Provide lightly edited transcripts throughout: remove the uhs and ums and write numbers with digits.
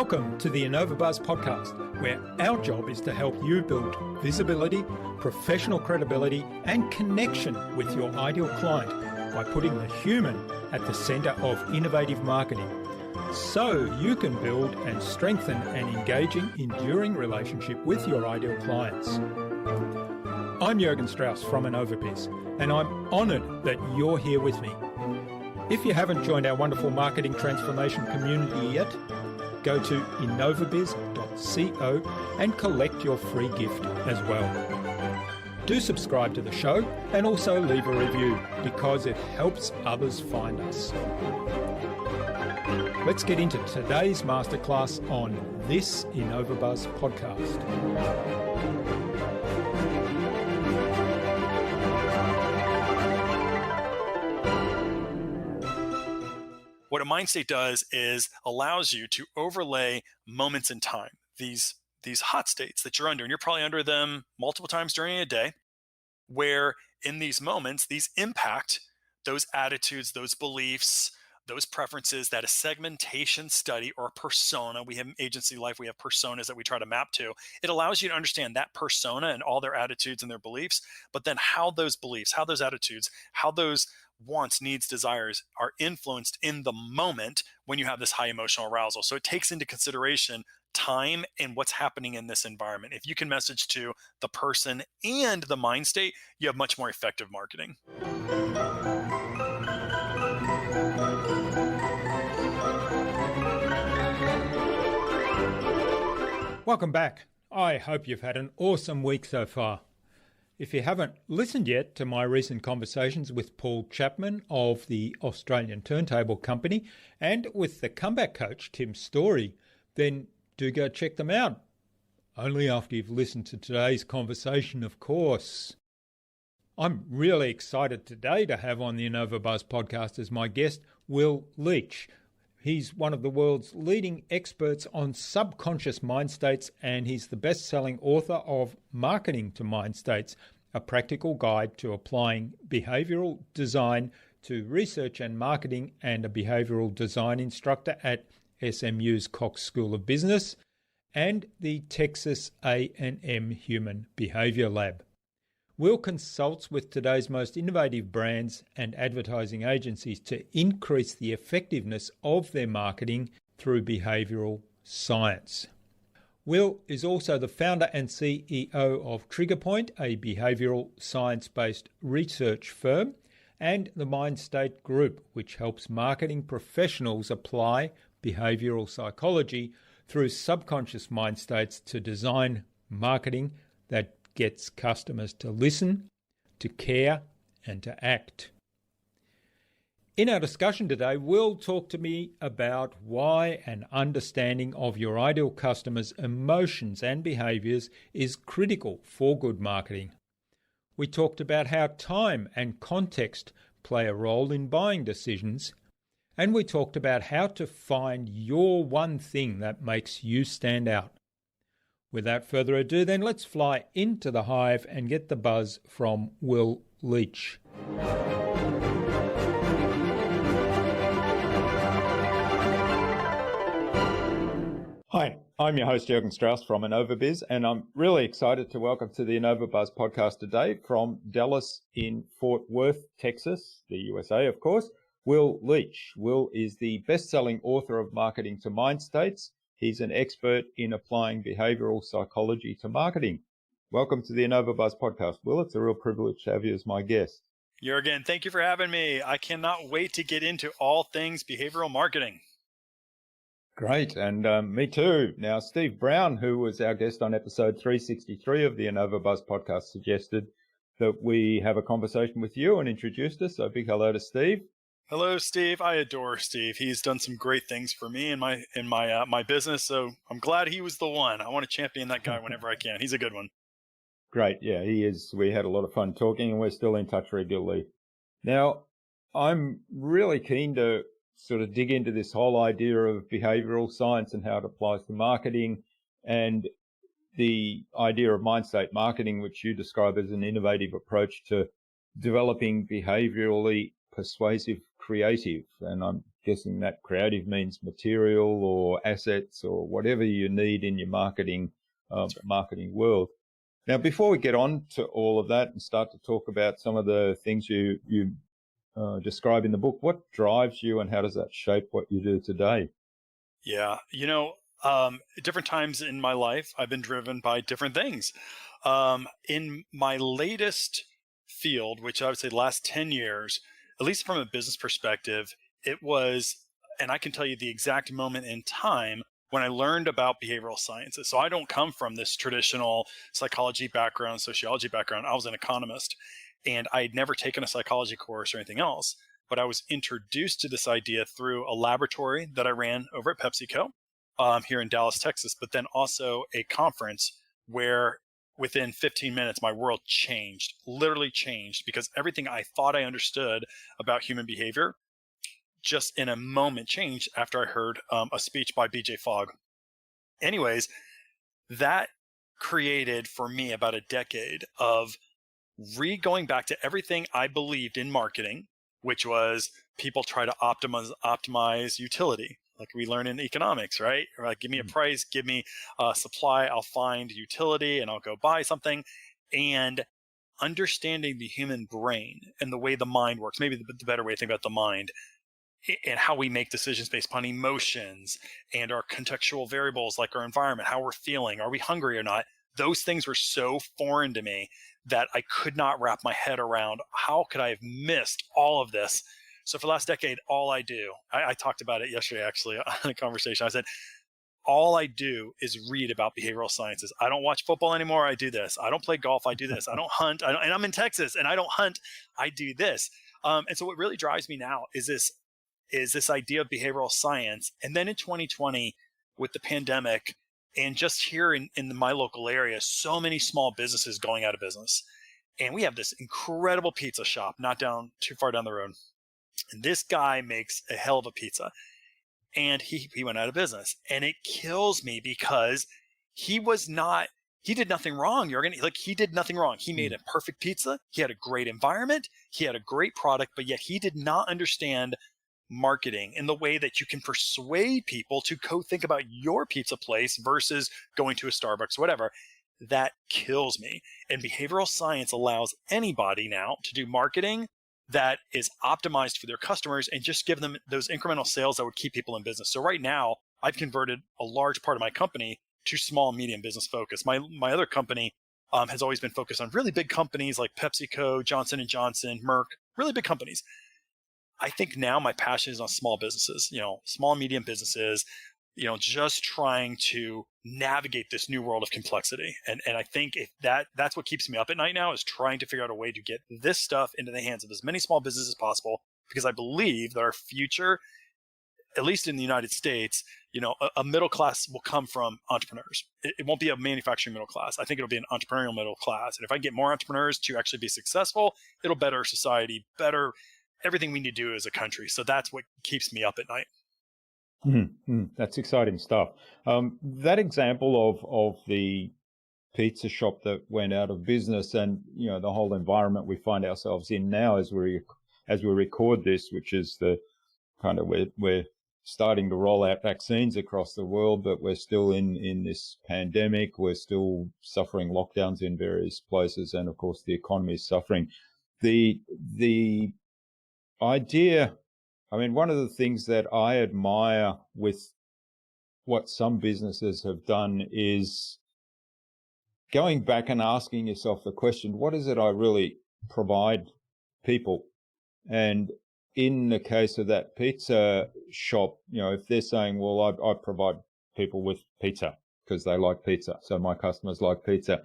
Welcome to the InnovaBuzz podcast, where our job is to help you build visibility, professional credibility, and connection with your ideal client by putting the human at the center of innovative marketing, so you can build and strengthen an engaging, enduring relationship with your ideal clients. I'm Jürgen Strauss from InnovaBuzz, and I'm honored that you're here with me. If you haven't joined our wonderful marketing transformation community yet, go to innovabiz.co and collect your free gift as well. Do subscribe to the show and also leave a review because it helps others find us. Let's get into today's masterclass on this InnovaBuzz podcast. What a mind state does is allows you to overlay moments in time, these hot states that you're under, and you're probably under them multiple times during a day, where in these moments, these impact those attitudes, those beliefs, those preferences that a segmentation study or persona, we have in agency life, we have personas that we try to map to. It allows you to understand that persona and all their attitudes and their beliefs, but then how those beliefs, how those attitudes, how those wants, needs, desires are influenced in the moment when you have this high emotional arousal. So it takes into consideration time and what's happening in this environment. If you can message to the person and the mind state, you have much more effective marketing. Welcome back. I hope you've had an awesome week so far. If you haven't listened yet to my recent conversations with Paul Chapman of the Australian Turntable Company and with the comeback coach Tim Storey, then do go check them out. Only after you've listened to today's conversation, of course. I'm really excited today to have on the InnovaBuzz podcast as my guest, Will Leach. He's one of the world's leading experts on subconscious mind states, and he's the best-selling author of Marketing to Mindstates, a practical guide to applying behavioural design to research and marketing, and a behavioural design instructor at SMU's Cox School of Business and the Texas A&M Human Behaviour Lab. Will consults with today's most innovative brands and advertising agencies to increase the effectiveness of their marketing through behavioural science. Will is also the founder and CEO of TriggerPoint, a behavioural science-based research firm, and the Mindstate Group, which helps marketing professionals apply behavioural psychology through subconscious mind states to design marketing that gets customers to listen, to care, and to act. In our discussion today, Will talk to me about why an understanding of your ideal customer's emotions and behaviours is critical for good marketing. We talked about how time and context play a role in buying decisions, and we talked about how to find your one thing that makes you stand out. Without further ado, then let's fly into the hive and get the buzz from Will Leach. Hi, I'm your host Jürgen Strauss from InnovaBuzz, and I'm really excited to welcome to the InnovaBuzz podcast today from Dallas in Fort Worth, Texas, the USA, of course, Will Leach. Will is the best-selling author of Marketing to Mindstates. He's an expert in applying behavioural psychology to marketing. Welcome to the InnovaBuzz podcast, Will. It's a real privilege to have you as my guest. Jürgen, thank you for having me. I cannot wait to get into all things behavioral marketing. Great, and me too. Now, Steve Brown, who was our guest on episode 363 of the InnovaBuzz podcast, suggested that we have a conversation with you and introduced us. So big hello to Steve. Hello, Steve. I adore Steve. He's done some great things for me in my business. So I'm glad he was the one. I want to champion that guy whenever I can. He's a good one. Great. Yeah, he is. We had a lot of fun talking, and we're still in touch regularly. Now, I'm really keen to sort of dig into this whole idea of behavioral science and how it applies to marketing, and the idea of mind state marketing, which you describe as an innovative approach to developing behaviorally persuasive creative. And I'm guessing that creative means material or assets or whatever you need in your marketing marketing world. Now, before we get on to all of that and start to talk about some of the things you describe in the book, what drives you and how does that shape what you do today? Yeah, different times in my life, I've been driven by different things. In my latest field, which I would say the last 10 years, at least from a business perspective, it was, and I can tell you the exact moment in time when I learned about behavioral sciences. So I don't come from this traditional psychology background, sociology background. I was an economist, and I had never taken a psychology course or anything else. But I was introduced to this idea through a laboratory that I ran over at PepsiCo here in Dallas, Texas, but then also a conference where within 15 minutes, my world changed, literally changed, because everything I thought I understood about human behavior just in a moment changed after I heard a speech by BJ Fogg. Anyways, that created for me about a decade of going back to everything I believed in marketing, which was people try to optimize utility, like we learn in economics, right? Or like, give me a price, give me a supply, I'll find utility and I'll go buy something. And understanding the human brain and the way the mind works, maybe the better way to think about the mind, and how we make decisions based upon emotions and our contextual variables like our environment, how we're feeling, are we hungry or not? Those things were so foreign to me that I could not wrap my head around. How could I have missed all of this? So for the last decade, all I do, I talked about it yesterday actually on a conversation. I said, all I do is read about behavioral sciences. I don't watch football anymore. I do this. I don't play golf. I do this. I don't hunt. And I'm in Texas and I don't hunt. I do this. And so what really drives me now is this idea of behavioral science. And then in 2020, with the pandemic, and just here in my local area, so many small businesses going out of business. And we have this incredible pizza shop not too far down the road. And this guy makes a hell of a pizza. And he went out of business. And it kills me because he did nothing wrong, Jürgen. Like, he did nothing wrong. He made a perfect pizza. He had a great environment. He had a great product, but yet he did not understand marketing in the way that you can persuade people to think about your pizza place versus going to a Starbucks, whatever. That kills me. And behavioral science allows anybody now to do marketing that is optimized for their customers and just give them those incremental sales that would keep people in business. So right now, I've converted a large part of my company to small, medium business focus. My other company has always been focused on really big companies like PepsiCo, Johnson & Johnson, Merck, really big companies. I think now my passion is on small businesses, small, medium businesses, just trying to navigate this new world of complexity. And I think that's what keeps me up at night now, is trying to figure out a way to get this stuff into the hands of as many small businesses as possible, because I believe that our future, at least in the United States, a middle class will come from entrepreneurs. It won't be a manufacturing middle class. I think it'll be an entrepreneurial middle class. And if I get more entrepreneurs to actually be successful, it'll better society, better everything we need to do as a country. So that's what keeps me up at night. That's exciting stuff. That example of the pizza shop that went out of business, and the whole environment we find ourselves in now as we record this, which is the kind of we're starting to roll out vaccines across the world, but we're still in this pandemic. We're still suffering lockdowns in various places, and of course the economy is suffering. The idea, one of the things that I admire with what some businesses have done is going back and asking yourself the question, what is it I really provide people? And in the case of that pizza shop, if they're saying, well, I provide people with pizza because they like pizza, so my customers like pizza.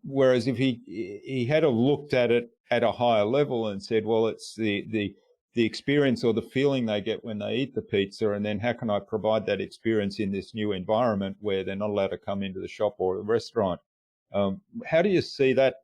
Whereas if he had looked at it at a higher level and said, well, it's the experience or the feeling they get when they eat the pizza, and then how can I provide that experience in this new environment where they're not allowed to come into the shop or the restaurant? How do you see that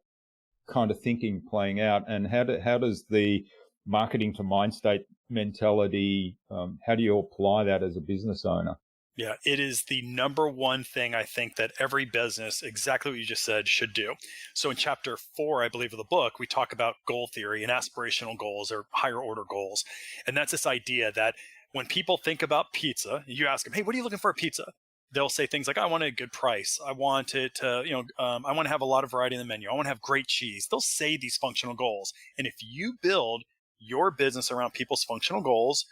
kind of thinking playing out, and how does the marketing to mind state mentality, how do you apply that as a business owner? Yeah, it is the number one thing I think that every business, exactly what you just said, should do. So in chapter 4, I believe, of the book, we talk about goal theory and aspirational goals or higher order goals. And that's this idea that when people think about pizza, you ask them, hey, what are you looking for a pizza? They'll say things like, I want a good price. I want it to, I want to have a lot of variety in the menu. I want to have great cheese. They'll say these functional goals. And if you build your business around people's functional goals,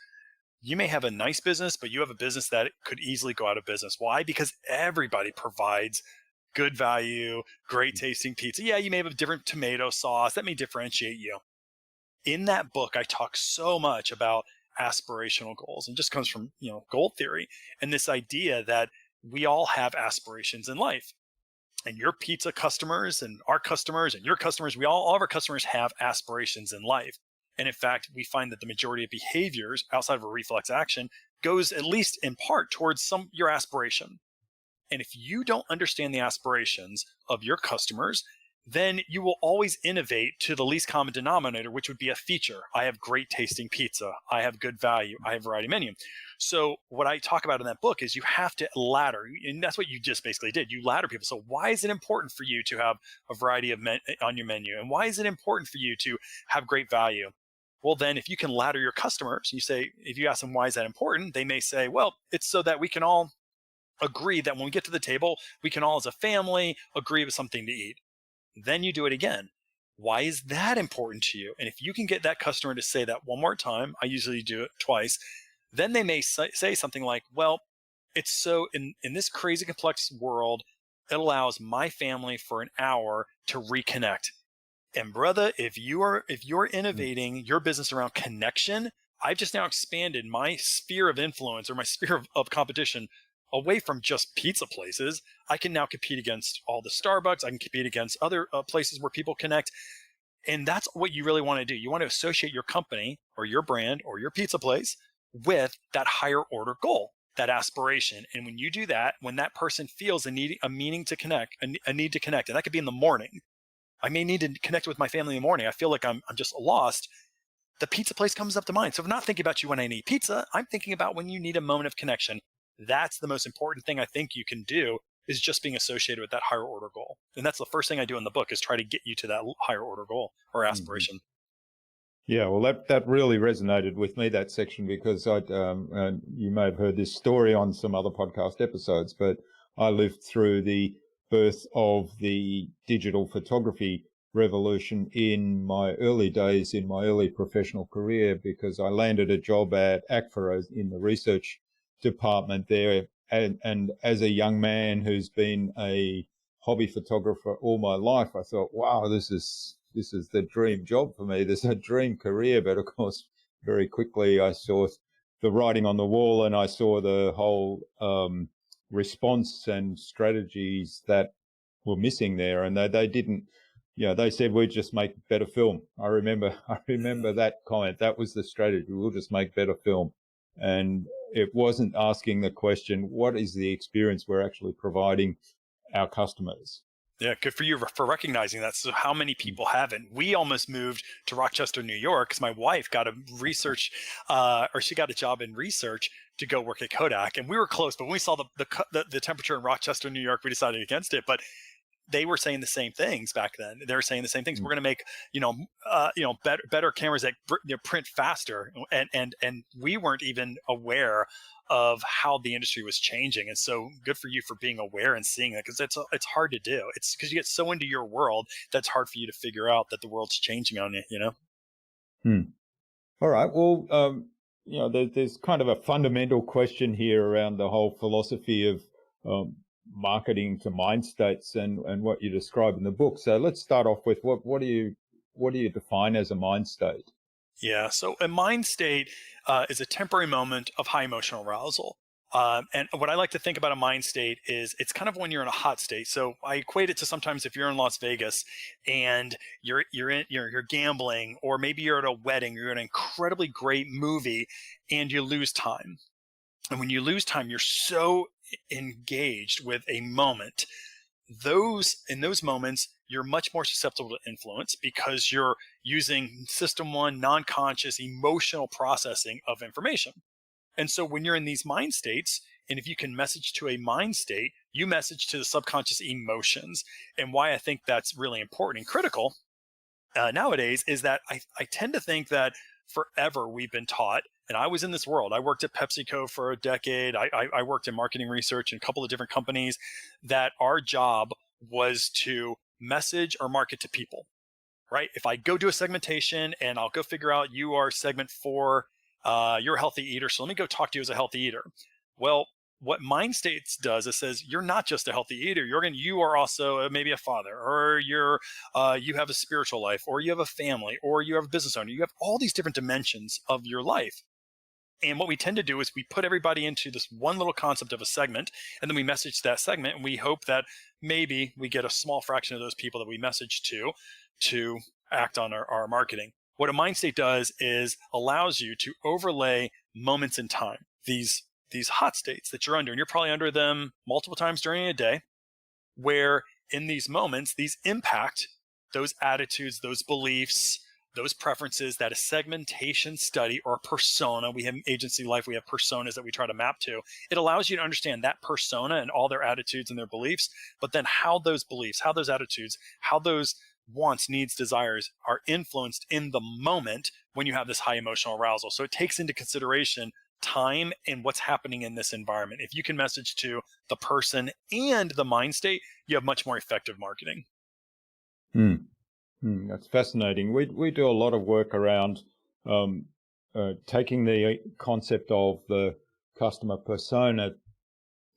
you may have a nice business, but you have a business that could easily go out of business. Why? Because everybody provides good value, great tasting pizza. Yeah, you may have a different tomato sauce. That may differentiate you. In that book, I talk so much about aspirational goals, and just comes from, goal theory and this idea that we all have aspirations in life. And your pizza customers and our customers and your customers, all of our customers have aspirations in life. And in fact, we find that the majority of behaviors outside of a reflex action goes at least in part towards your aspiration. And if you don't understand the aspirations of your customers, then you will always innovate to the least common denominator, which would be a feature. I have great tasting pizza. I have good value. I have variety menu. So what I talk about in that book is you have to ladder, and that's what you just basically did. You ladder people. So why is it important for you to have a variety of on your menu? And why is it important for you to have great value? Well, then if you can ladder your customers, you say, if you ask them, why is that important? They may say, well, it's so that we can all agree that when we get to the table, we can all as a family agree with something to eat. Then you do it again. Why is that important to you? And if you can get that customer to say that one more time, I usually do it twice, then they may say something like, well, it's so in this crazy complex world, it allows my family for an hour to reconnect. And brother, if you're innovating your business around connection, I've just now expanded my sphere of influence, or my sphere of competition, away from just pizza places. I can now compete against all the Starbucks. I can compete against other places where people connect. And that's what you really want to do. You want to associate your company or your brand or your pizza place with that higher order goal, that aspiration. And when you do that, when that person feels a need to connect, and that could be in the morning. I may need to connect with my family in the morning. I feel like I'm just lost. The pizza place comes up to mind. So I'm not thinking about you when I need pizza. I'm thinking about when you need a moment of connection. That's the most important thing I think you can do, is just being associated with that higher order goal. And that's the first thing I do in the book, is try to get you to that higher order goal or aspiration. Yeah, well, that really resonated with me, that section, because you may have heard this story on some other podcast episodes, but I lived through the birth of the digital photography revolution in my early days, in my early professional career, because I landed a job at ACFA in the research department there. And as a young man who's been a hobby photographer all my life, I thought, wow, this is the dream job for me. This is a dream career. But of course, very quickly I saw the writing on the wall, and I saw the whole response and strategies that were missing there. And they didn't, they said, we'd just make better film. I remember that comment. That was the strategy. We'll just make better film. And it wasn't asking the question, what is the experience we're actually providing our customers? Yeah, good for you for recognizing that. So how many people haven't? We almost moved to Rochester, New York, because my wife got a she got a job in research to go work at Kodak. And we were close, but when we saw the temperature in Rochester, New York, we decided against it. But they were saying the same things back then. They were saying the same things. We're going to make, better cameras that print faster. And we weren't even aware of how the industry was changing. And so good for you for being aware and seeing it, because it's hard to do. It's because you get so into your world that's hard for you to figure out that the world's changing on you, All right. Well, there's kind of a fundamental question here around the whole philosophy of marketing to mind states and what you describe in the book. So let's start off with what do you define as a mind state? Yeah, so a mind state is a temporary moment of high emotional arousal. And what I like to think about a mind state is it's kind of when you're in a hot state. So I equate it to sometimes if you're in Las Vegas and you're gambling, or maybe you're at a wedding, you're at an incredibly great movie, and you lose time. And when you lose time, you're so engaged with a moment. In those moments, you're much more susceptible to influence, because you're using system one, non-conscious, emotional processing of information. And so when you're in these mind states, and if you can message to a mind state, you message to the subconscious emotions. And why I think that's really important and critical nowadays is that I tend to think that forever we've been taught, and I was in this world. I worked at PepsiCo for a decade. I worked in marketing research in a couple of different companies, that our job was to message or market to people, right? If I go do a segmentation and I'll go figure out you are segment 4, you're a healthy eater, so let me go talk to you as a healthy eater. Well, what Mindstates does is says you're not just a healthy eater. You are also maybe a father, or you have a spiritual life, or you have a family, or you have a business owner. You have all these different dimensions of your life. And what we tend to do is we put everybody into this one little concept of a segment, and then we message that segment, and we hope that maybe we get a small fraction of those people that we message to act on our marketing. What a Mindstate does is allows you to overlay moments in time, these hot states that you're under, and you're probably under them multiple times during a day, where in these moments, these impact those attitudes, those beliefs, those preferences that a segmentation study or a persona, we have agency life, we have personas that we try to map to. It allows you to understand that persona and all their attitudes and their beliefs, but then how those beliefs, how those attitudes, how those wants, needs, desires are influenced in the moment when you have this high emotional arousal. So it takes into consideration time and what's happening in this environment. If you can message to the person and the mind state, you have much more effective marketing. That's fascinating. We do a lot of work around taking the concept of the customer persona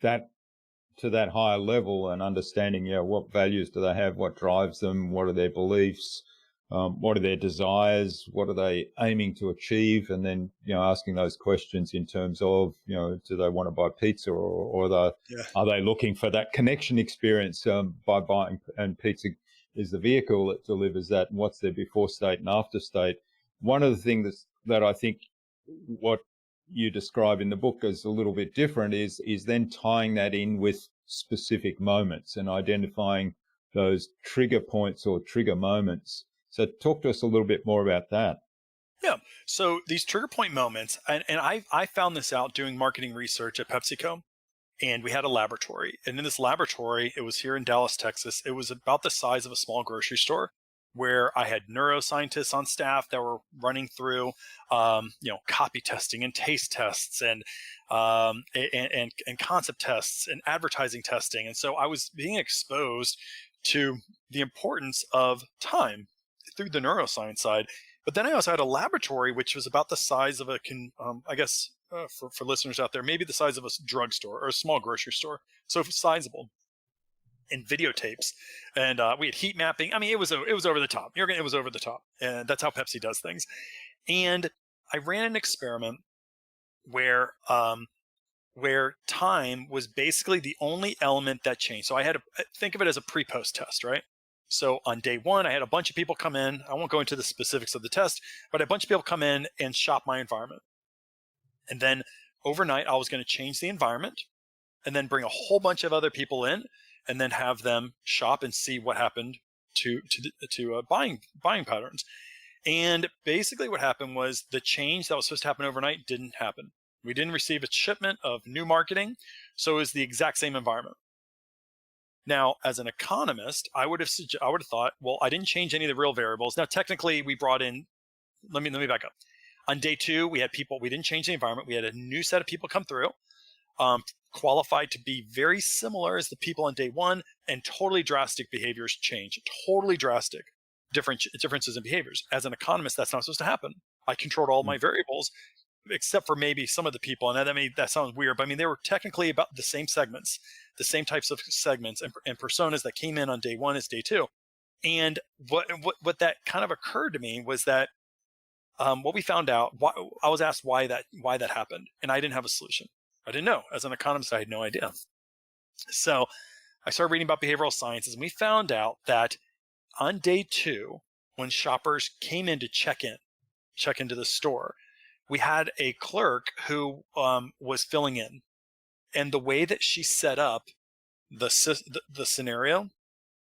to that higher level and understanding, what values do they have, what drives them, what are their beliefs, what are their desires, what are they aiming to achieve, and then asking those questions in terms of do they want to buy pizza, or are they looking for that connection experience by buying, and pizza is the vehicle that delivers that, and what's their before state and after state. One of the things that I think what you describe in the book is a little bit different is then tying that in with specific moments and identifying those trigger points or trigger moments. So talk to us a little bit more about that. Yeah. So these trigger point moments, and I found this out doing marketing research at PepsiCo, and we had a laboratory. And in this laboratory, it was here in Dallas, Texas. It was about the size of a small grocery store, where I had neuroscientists on staff that were running through, copy testing and taste tests and concept tests and advertising testing. And so I was being exposed to the importance of time through the neuroscience side. But then I also had a laboratory, which was about the size of for listeners out there, maybe the size of a drugstore or a small grocery store. So it was sizable. And videotapes, and we had heat mapping. I mean, it was over the top. It was over the top, and that's how Pepsi does things. And I ran an experiment where time was basically the only element that changed. So I had to think of it as a pre-post test, right? So on day 1, I had a bunch of people come in. I won't go into the specifics of the test, but a bunch of people come in and shop my environment. And then overnight, I was going to change the environment, and then bring a whole bunch of other people in, and then have them shop and see what happened to buying patterns. And basically what happened was the change that was supposed to happen overnight didn't happen. We didn't receive a shipment of new marketing, so it was the exact same environment. Now, as an economist, I would have thought, well, I didn't change any of the real variables. Now, technically, we brought in, let me back up. On day 2, we had people, we didn't change the environment. We had a new set of people come through, qualified to be very similar as the people on day 1, and totally drastic behaviors change, totally drastic differences in behaviors. As an economist, that's not supposed to happen. I controlled all my variables, except for maybe some of the people. And that sounds weird, but I mean, they were technically about the same segments, the same types of segments and personas that came in on day 1 as day 2. And what that kind of occurred to me was that what we found out, I was asked why that happened, and I didn't have a solution. I didn't know. As an economist, I had no idea. So I started reading about behavioral sciences, and we found out that on day 2, when shoppers came in to check into the store, we had a clerk who was filling in. And the way that she set up the scenario,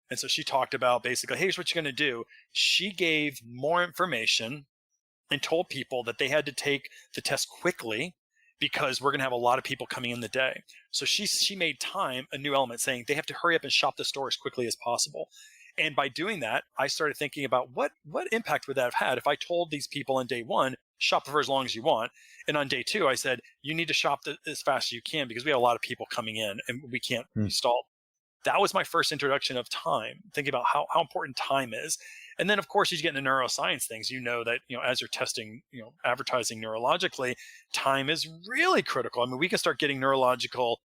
and so she talked about basically, hey, here's what you're going to do. She gave more information and told people that they had to take the test quickly, because we're going to have a lot of people coming in the day. So she made time a new element, saying they have to hurry up and shop the store as quickly as possible. And by doing that, I started thinking about what impact would that have had if I told these people on day one, shop for as long as you want. And on day two, I said, you need to shop as fast as you can because we have a lot of people coming in and we can't be stalled. That was my first introduction of time, thinking about how important time is. And then, of course, as you get into neuroscience things, you know that, as you're testing, advertising neurologically, time is really critical. I mean, we can start getting neurological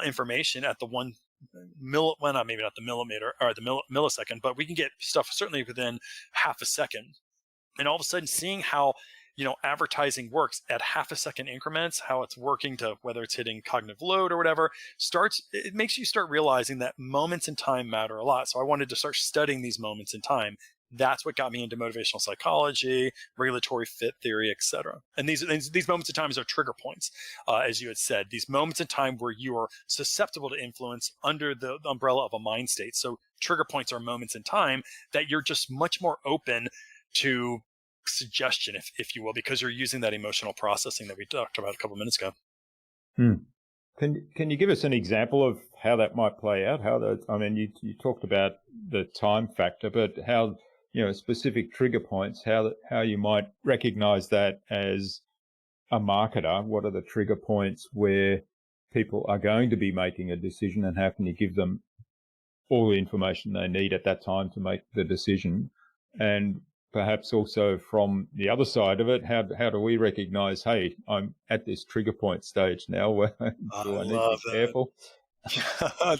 information at the well, not maybe not the millimeter or the millisecond, but we can get stuff certainly within half a second. And all of a sudden seeing how, advertising works at half a second increments, how it's working to whether it's hitting cognitive load or whatever, it makes you start realizing that moments in time matter a lot. So I wanted to start studying these moments in time. That's what got me into motivational psychology, regulatory fit theory, etc. And these moments in time are trigger points, as you had said. These moments in time where you are susceptible to influence under the umbrella of a mind state. So trigger points are moments in time that you're just much more open to suggestion, if you will, because you're using that emotional processing that we talked about a couple minutes ago. Can you give us an example of how that might play out? You talked about the time factor, but how, specific trigger points, how you might recognize that as a marketer. What are the trigger points where people are going to be making a decision, and how can you give them all the information they need at that time to make the decision? And perhaps also from the other side of it, how do we recognize, hey, I'm at this trigger point stage now where do I need to be careful?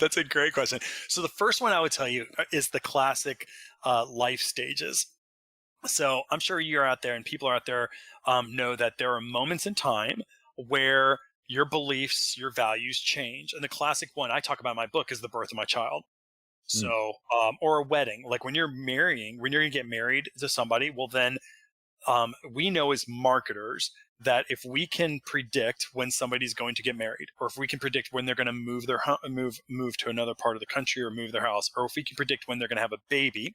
That's a great question. So the first one I would tell you is the classic life stages. So I'm sure you're out there and people are out there know that there are moments in time where your beliefs, your values change. And the classic one I talk about in my book is the birth of my child. So, or a wedding, like when you're going to get married to somebody, well, then we know as marketers that if we can predict when somebody's going to get married, or if we can predict when they're going to move to another part of the country or move their house, or if we can predict when they're going to have a baby,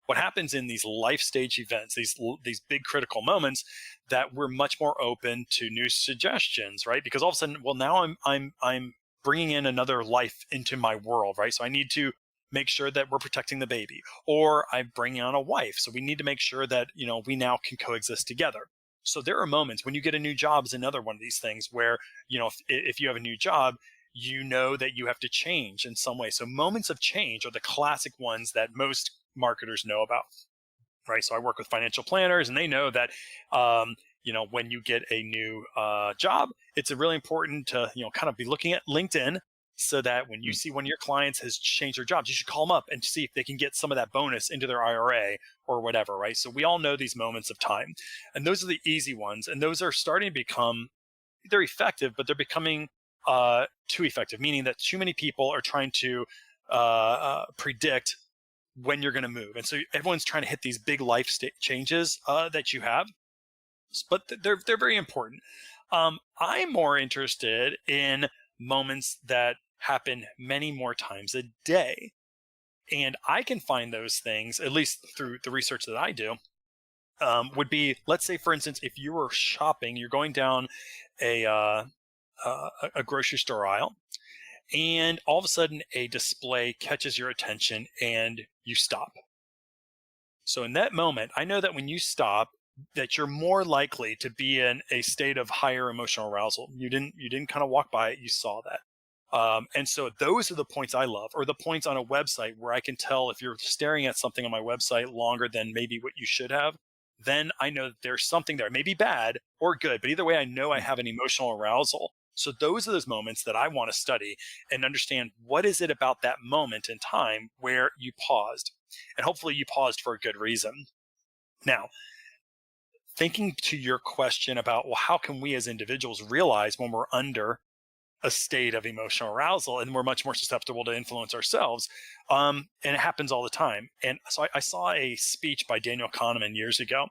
what happens in these life stage events, these big critical moments, that we're much more open to new suggestions, right? Because all of a sudden, well, now I'm bringing in another life into my world, right? So I need to make sure that we're protecting the baby, or I'm bringing on a wife. So we need to make sure that, we now can coexist together. So there are moments when you get a new job is another one of these things where, if you have a new job, that you have to change in some way. So moments of change are the classic ones that most marketers know about, right? So I work with financial planners and they know that, when you get a new job, it's really important to, kind of be looking at LinkedIn, so that when you see one of your clients has changed their jobs, you should call them up and see if they can get some of that bonus into their IRA or whatever, right? So we all know these moments of time. And those are the easy ones. And those are starting to become, they're effective, but they're becoming too effective, meaning that too many people are trying to predict when you're going to move. And so everyone's trying to hit these big life changes that you have, but they're very important. I'm more interested in moments that happen many more times a day. And I can find those things, at least through the research that I do, would be, let's say, for instance, if you were shopping, you're going down a grocery store aisle, and all of a sudden a display catches your attention and you stop. So in that moment, I know that when you stop, that you're more likely to be in a state of higher emotional arousal. You didn't kind of walk by it, you saw that. And so those are the points I love, or the points on a website where I can tell if you're staring at something on my website longer than maybe what you should have, then I know that there's something there, maybe bad or good, but either way, I know I have an emotional arousal. So those are those moments that I want to study and understand, what is it about that moment in time where you paused? And hopefully you paused for a good reason. Now, thinking to your question about, well, how can we as individuals realize when we're under a state of emotional arousal and we're much more susceptible to influence ourselves? And it happens all the time. And so I saw a speech by Daniel Kahneman years ago.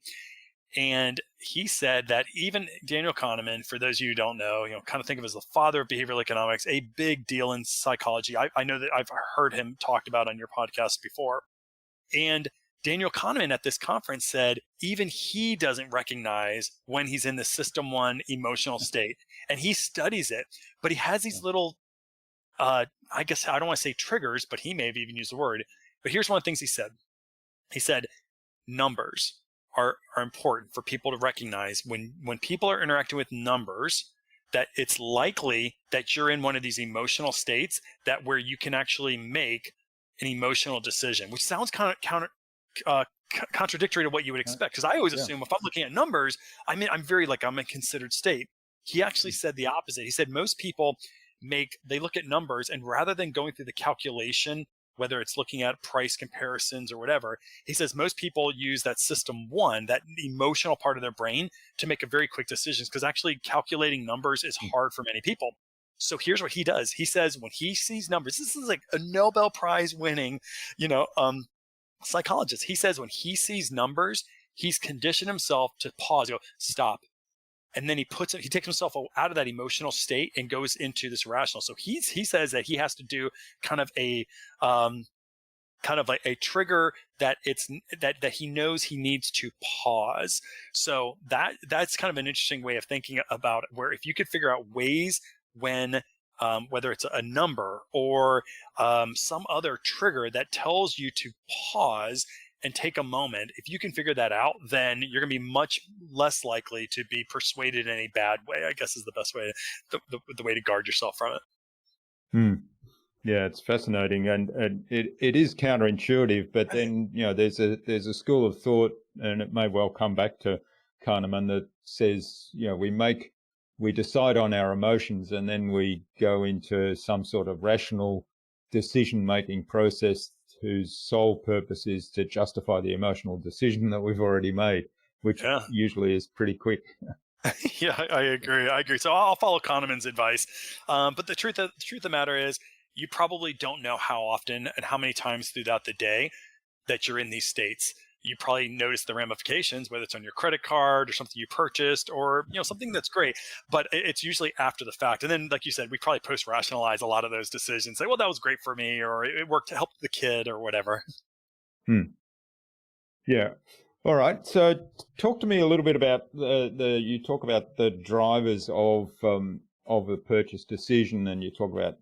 And he said that even Daniel Kahneman, for those of you who don't know, kind of think of as the father of behavioral economics, a big deal in psychology. I know that I've heard him talked about on your podcast before. And Daniel Kahneman at this conference said even he doesn't recognize when he's in the system one emotional state, and he studies it, but he has these little, I guess I don't want to say triggers, but he may have even used the word. But here's one of the things he said. He said, numbers are important for people to recognize when people are interacting with numbers, that it's likely that you're in one of these emotional states that where you can actually make an emotional decision, which sounds kind of contradictory to what you would expect. Because I always assume if I'm looking at numbers, I'm in a considered state. He actually said the opposite. He said most people they look at numbers, and rather than going through the calculation, whether it's looking at price comparisons or whatever, he says most people use that system one, that emotional part of their brain, to make a very quick decisions, because actually calculating numbers is hard for many people. So here's what he does. He says when he sees numbers, this is like a Nobel Prize winning, psychologist. He says when he sees numbers, he's conditioned himself to pause, go, stop. And then he takes himself out of that emotional state and goes into this rational. So he says that he has to do kind of a trigger that he knows he needs to pause. So that's kind of an interesting way of thinking about it, where if you could figure out ways when whether it's a number or some other trigger that tells you to pause and take a moment, if you can figure that out, then you're going to be much less likely to be persuaded in a bad way, I guess is the best way, the way to guard yourself from it. Yeah, it's fascinating, and it is counterintuitive, but then there's a school of thought, and it may well come back to Kahneman, that says we decide on our emotions, and then we go into some sort of rational decision-making process whose sole purpose is to justify the emotional decision that we've already made, which usually is pretty quick. Yeah, I agree. So I'll follow Kahneman's advice. But the truth of the matter is, you probably don't know how often and how many times throughout the day that you're in these states. You probably notice the ramifications, whether it's on your credit card or something you purchased, or something that's great, but it's usually after the fact. And then, like you said, we probably post-rationalize a lot of those decisions. Say, well, that was great for me, or it worked to help the kid, or whatever. Yeah. All right. So, talk to me a little bit about you talk about the drivers of a purchase decision, and you talk about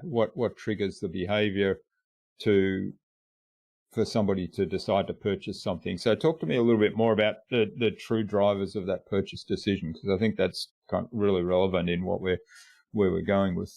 what triggers the behavior for somebody to decide to purchase something. So talk to me a little bit more about the true drivers of that purchase decision, because I think that's kind of really relevant in where we're going with.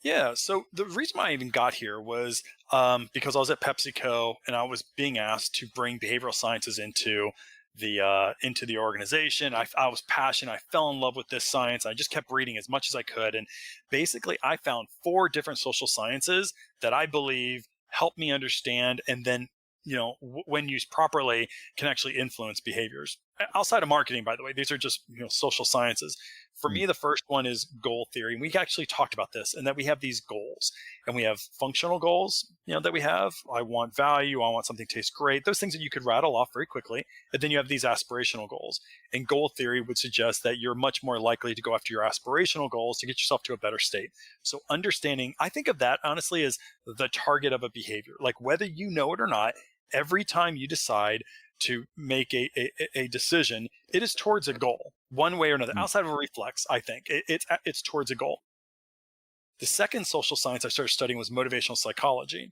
Yeah. So the reason why I even got here was because I was at PepsiCo and I was being asked to bring behavioral sciences into the organization. I was passionate. I fell in love with this science. I just kept reading as much as I could. And basically I found 4 different social sciences that I believe help me understand, and then when used properly, can actually influence behaviors outside of marketing. By the way, these are just social sciences. For me, the first one is goal theory. And we actually talked about this, and that we have these goals, and we have functional goals, that we have. I want value. I want something to taste great. Those things that you could rattle off very quickly. And then you have these aspirational goals. And goal theory would suggest that you're much more likely to go after your aspirational goals to get yourself to a better state. So understanding, I think of that honestly as the target of a behavior. Like whether you know it or not, every time you decide to make a decision, it is towards a goal, one way or another. Outside of a reflex, I think it's towards a goal. The second social science I started studying was motivational psychology,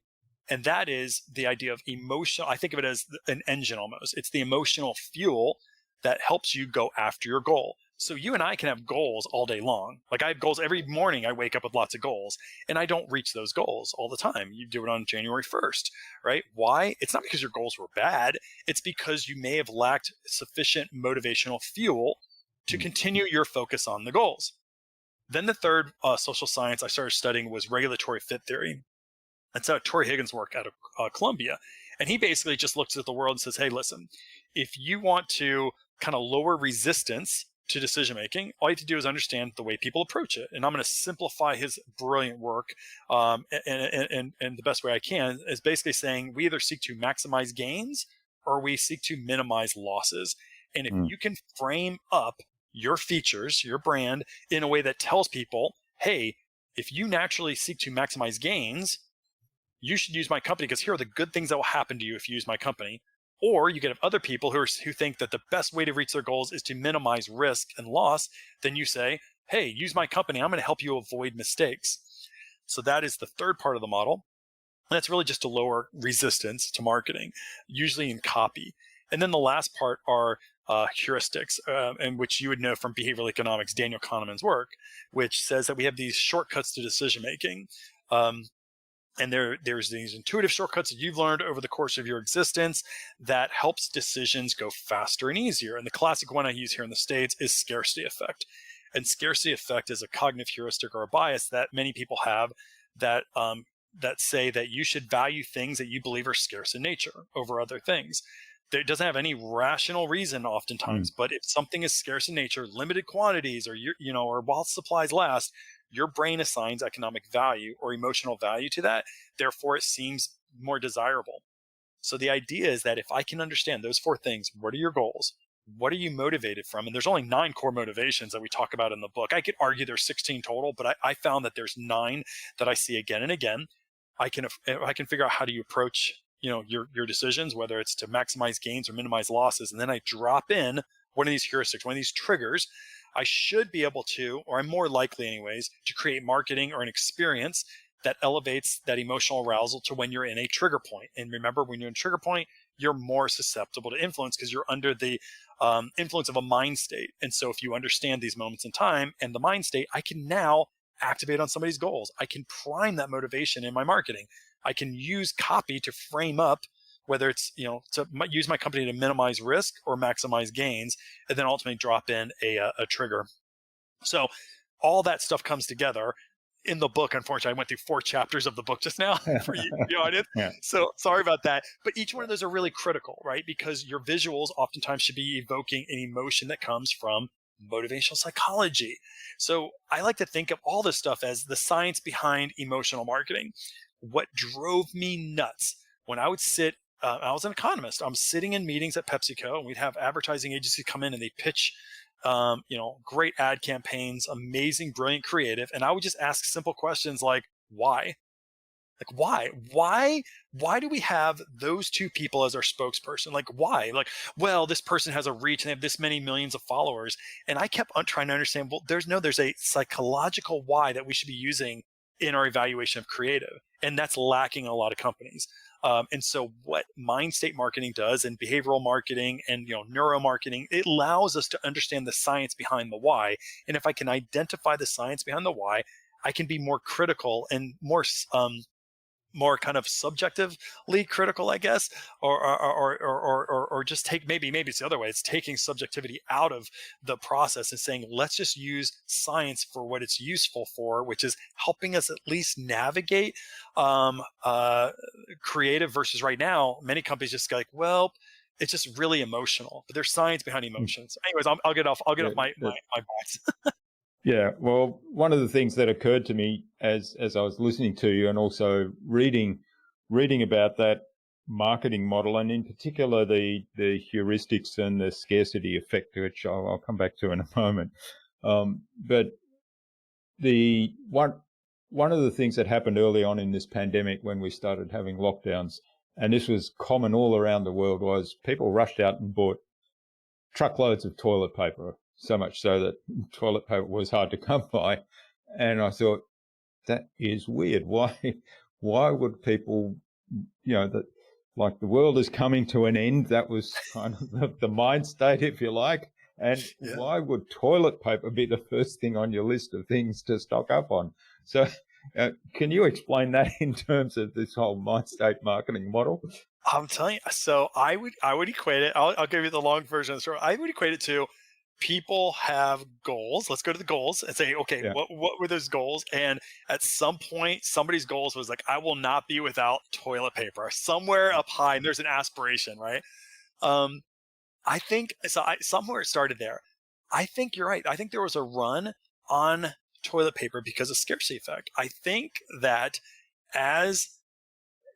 and that is the idea of emotional. I think of it as an engine almost. It's the emotional fuel that helps you go after your goal. So you and I can have goals all day long. Like I have goals every morning. I wake up with lots of goals, and I don't reach those goals all the time. You do it on January 1st, right? Why? It's not because your goals were bad. It's because you may have lacked sufficient motivational fuel to continue your focus on the goals. Then the third social science I started studying was regulatory fit theory. That's how Torrey Higgins worked out of Columbia. And he basically just looks at the world and says, hey, listen, if you want to kind of lower resistance to decision making, all you have to do is understand the way people approach it. And I'm going to simplify his brilliant work, and the best way I can is basically saying we either seek to maximize gains or we seek to minimize losses. And if you can frame up your features, your brand, in a way that tells people, hey, if you naturally seek to maximize gains, you should use my company because here are the good things that will happen to you if you use my company. Or you get other people who think that the best way to reach their goals is to minimize risk and loss. Then you say, hey, use my company. I'm going to help you avoid mistakes. So that is the third part of the model. And that's really just to lower resistance to marketing, usually in copy. And then the last part are heuristics, and which you would know from behavioral economics, Daniel Kahneman's work, which says that we have these shortcuts to decision making. And there's these intuitive shortcuts that you've learned over the course of your existence that helps decisions go faster and easier. And the classic one I use here in the States is scarcity effect. And scarcity effect is a cognitive heuristic or a bias that many people have that that say that you should value things that you believe are scarce in nature over other things. It doesn't have any rational reason oftentimes, but if something is scarce in nature, limited quantities, or or while supplies last, your brain assigns economic value or emotional value to that. Therefore, it seems more desirable. So the idea is that if I can understand those four things, what are your goals? What are you motivated from? And there's only 9 core motivations that we talk about in the book. I could argue there's 16 total, but I found that there's 9 that I see again and again. I can figure out how do you approach your decisions, whether it's to maximize gains or minimize losses, and then I drop in one of these heuristics, one of these triggers. I should be able to, or I'm more likely anyways, to create marketing or an experience that elevates that emotional arousal to when you're in a trigger point. And remember, when you're in trigger point, you're more susceptible to influence because you're under the influence of a mind state. And so if you understand these moments in time and the mind state, I can now activate on somebody's goals. I can prime that motivation in my marketing. I can use copy to frame up, whether it's, to use my company to minimize risk or maximize gains, and then ultimately drop in a trigger. So all that stuff comes together in the book. Unfortunately, I went through 4 chapters of the book just now for you, audience. Yeah. So sorry about that. But each one of those are really critical, right? Because your visuals oftentimes should be evoking an emotion that comes from motivational psychology. So I like to think of all this stuff as the science behind emotional marketing. What drove me nuts when I would sit, I was an economist. I'm sitting in meetings at PepsiCo, and we'd have advertising agencies come in and they pitch great ad campaigns, amazing, brilliant creative. And I would just ask simple questions like, why? Like, why do we have those 2 people as our spokesperson? Like, why? Like, well, this person has a reach and they have this many millions of followers. And I kept on trying to understand, well, there's a psychological why that we should be using in our evaluation of creative. And that's lacking in a lot of companies. And so what mind state marketing does, and behavioral marketing and neuromarketing, it allows us to understand the science behind the why. And if I can identify the science behind the why, I can be more critical and more kind of subjectively critical, I guess, or just take maybe it's the other way. It's taking subjectivity out of the process and saying, let's just use science for what it's useful for, which is helping us at least navigate creative versus right now. Many companies just go like, well, it's just really emotional, but there's science behind emotions. Anyways, I'll get off my box. Yeah, well, one of the things that occurred to me as I was listening to you and also reading about that marketing model, and in particular the heuristics and the scarcity effect, which I'll come back to in a moment. But the one of the things that happened early on in this pandemic when we started having lockdowns, and this was common all around the world, was people rushed out and bought truckloads of toilet paper. So much so that toilet paper was hard to come by. And I thought, that is weird. Why would people, like the world is coming to an end? That was kind of the mind state, if you like. And why would toilet paper be the first thing on your list of things to stock up on? So can you explain that in terms of this whole mind state marketing model? I'm telling you. So I would equate it. I'll give you the long version of the story. I would equate it to, people have goals. Let's go to the goals and say, okay, what were those goals? And at some point, somebody's goals was like, I will not be without toilet paper. Somewhere up high, and there's an aspiration, right? I think so. Somewhere it started there. I think you're right. I think there was a run on toilet paper because of scarcity effect. I think that as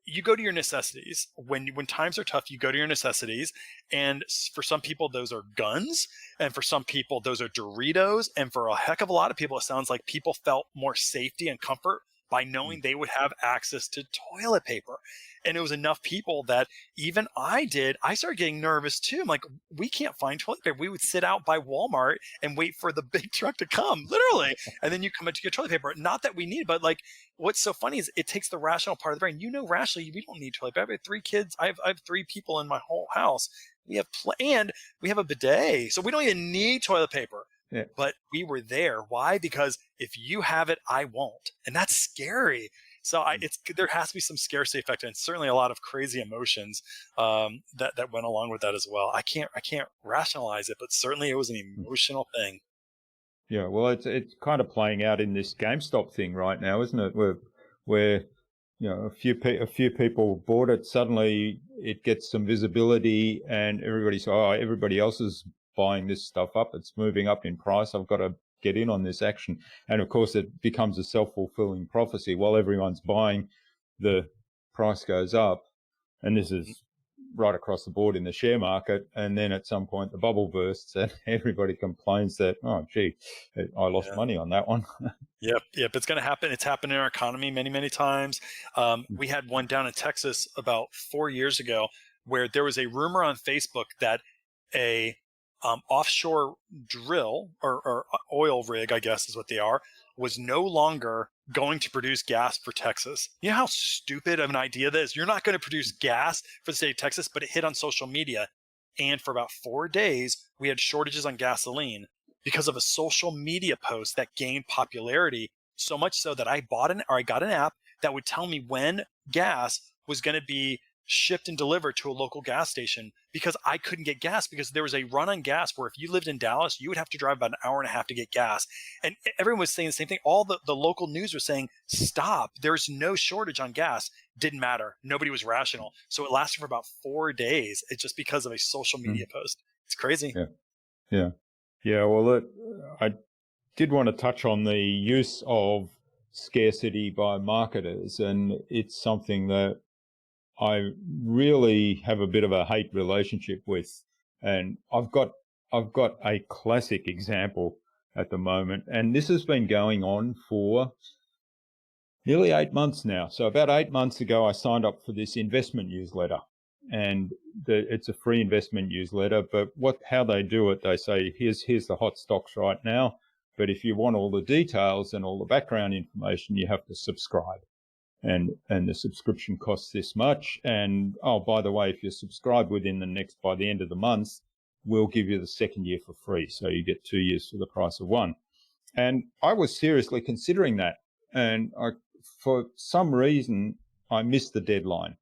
you go to your necessities, when times are tough, you go to your necessities. And for some people, those are guns. And for some people, those are Doritos. And for a heck of a lot of people, it sounds like people felt more safety and comfort by knowing they would have access to toilet paper. And it was enough people that even I started getting nervous too. I'm like, we can't find toilet paper. We would sit out by Walmart and wait for the big truck to come, literally. And then you come in to get toilet paper. Not that we need, but like, what's so funny is it takes the rational part of the brain. Rationally, we don't need toilet paper. I have 3 kids. I have 3 people in my whole house. We have and we have a bidet, so we don't even need toilet paper. Yeah. But we were there. Why? Because if you have it, I won't, and that's scary. So there has to be some scarcity effect, and certainly a lot of crazy emotions that went along with that as well. I can't rationalize it, but certainly it was an emotional thing. Yeah, well, it's kind of playing out in this GameStop thing right now, isn't it? Where a few people bought it. Suddenly, it gets some visibility, and everybody else is buying this stuff up. It's moving up in price. I've got to get in on this action. And of course, it becomes a self-fulfilling prophecy. While everyone's buying, the price goes up. And this is right across the board in the share market. And then at some point, the bubble bursts and everybody complains that, oh, gee, I lost money on that one. Yep. It's going to happen. It's happened in our economy many, many times. We had one down in Texas about 4 years ago where there was a rumor on Facebook that a offshore drill or oil rig, I guess is what they are, was no longer going to produce gas for Texas. You know how stupid of an idea that is? You're not going to produce gas for the state of Texas, but it hit on social media. And for about 4 days, we had shortages on gasoline because of a social media post that gained popularity, so much so that I got an app that would tell me when gas was going to be shipped and delivered to a local gas station, because I couldn't get gas because there was a run on gas where if you lived in Dallas, you would have to drive about an hour and a half to get gas. And everyone was saying the same thing. All the local news was saying, stop, there's no shortage on gas. Didn't matter. Nobody was rational. So it lasted for about 4 days. It's just because of a social media post. It's crazy. Yeah. Well, I did want to touch on the use of scarcity by marketers, and it's something that I really have a bit of a hate relationship with. And I've got a classic example at the moment, and this has been going on for nearly 8 months now. So about 8 months ago, I signed up for this investment newsletter, and it's a free investment newsletter. But how they do it, they say, here's the hot stocks right now, but if you want all the details and all the background information, you have to subscribe. And the subscription costs this much. And, oh, by the way, if you subscribe by the end of the month, we'll give you the second year for free. So you get 2 years for the price of one. And I was seriously considering that. And for some reason, I missed the deadline.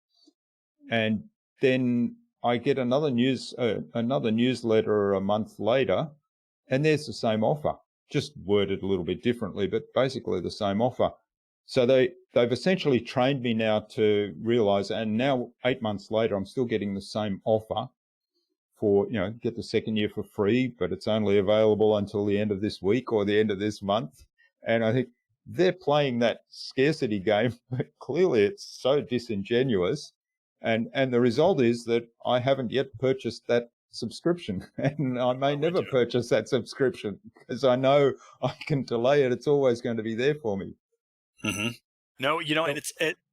And then I get another newsletter a month later, and there's the same offer, just worded a little bit differently, but basically the same offer. So they've essentially trained me now to realize, and now 8 months later, I'm still getting the same offer for, get the second year for free, but it's only available until the end of this week or the end of this month. And I think they're playing that scarcity game, but clearly it's so disingenuous. And the result is that I haven't yet purchased that subscription, and I may never purchase that subscription because I know I can delay it. It's always going to be there for me. Mm-hmm. No, and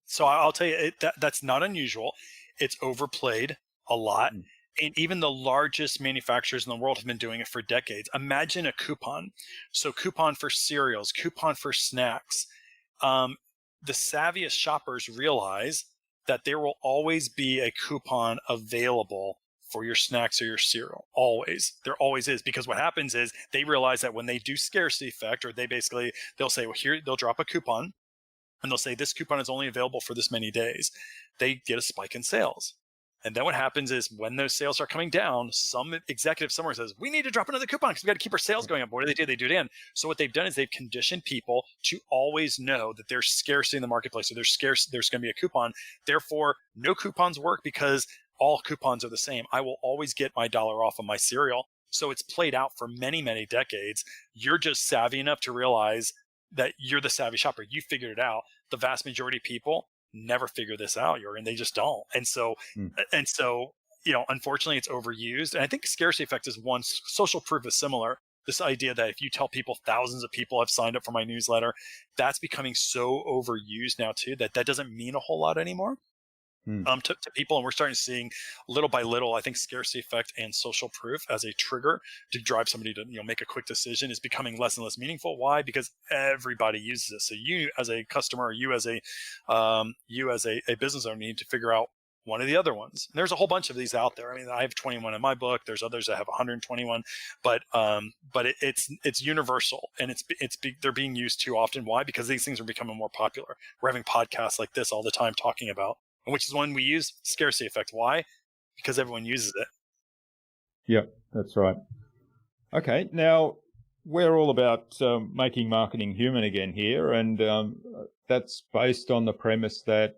so I'll tell you, that's not unusual. It's overplayed a lot. And even the largest manufacturers in the world have been doing it for decades. Imagine a coupon. So coupon for cereals, coupon for snacks. The savviest shoppers realize that there will always be a coupon available for your snacks or your cereal. Always. There always is. Because what happens is they realize that when they do scarcity effect, or they'll say, well, here, they'll drop a coupon, and they'll say this coupon is only available for this many days. They get a spike in sales. And then what happens is when those sales are coming down, some executive somewhere says, we need to drop another coupon because we got to keep our sales going up. What do? They do it in. So what they've done is they've conditioned people to always know that there's scarcity in the marketplace. So there's going to be a coupon. Therefore, no coupons work because all coupons are the same. I will always get my dollar off of my cereal. So it's played out for many, many decades. You're just savvy enough to realize that you're the savvy shopper. You figured it out. The vast majority of people never figure this out, and they just don't. And so, unfortunately, it's overused. And I think scarcity effect is one. Social proof is similar. This idea that if you tell people thousands of people have signed up for my newsletter, that's becoming so overused now too, that doesn't mean a whole lot anymore. To people. And we're starting to seeing little by little, I think scarcity effect and social proof as a trigger to drive somebody to, make a quick decision is becoming less and less meaningful. Why? Because everybody uses it. So you as a customer, or you as a business owner need to figure out one of the other ones. And there's a whole bunch of these out there. I mean, I have 21 in my book. There's others that have 121, but it's universal, and they're being used too often. Why? Because these things are becoming more popular. We're having podcasts like this all the time talking about, which is one we use, scarcity effect. Why? Because everyone uses it. Yep, that's right. Okay, now we're all about making marketing human again here, and that's based on the premise that,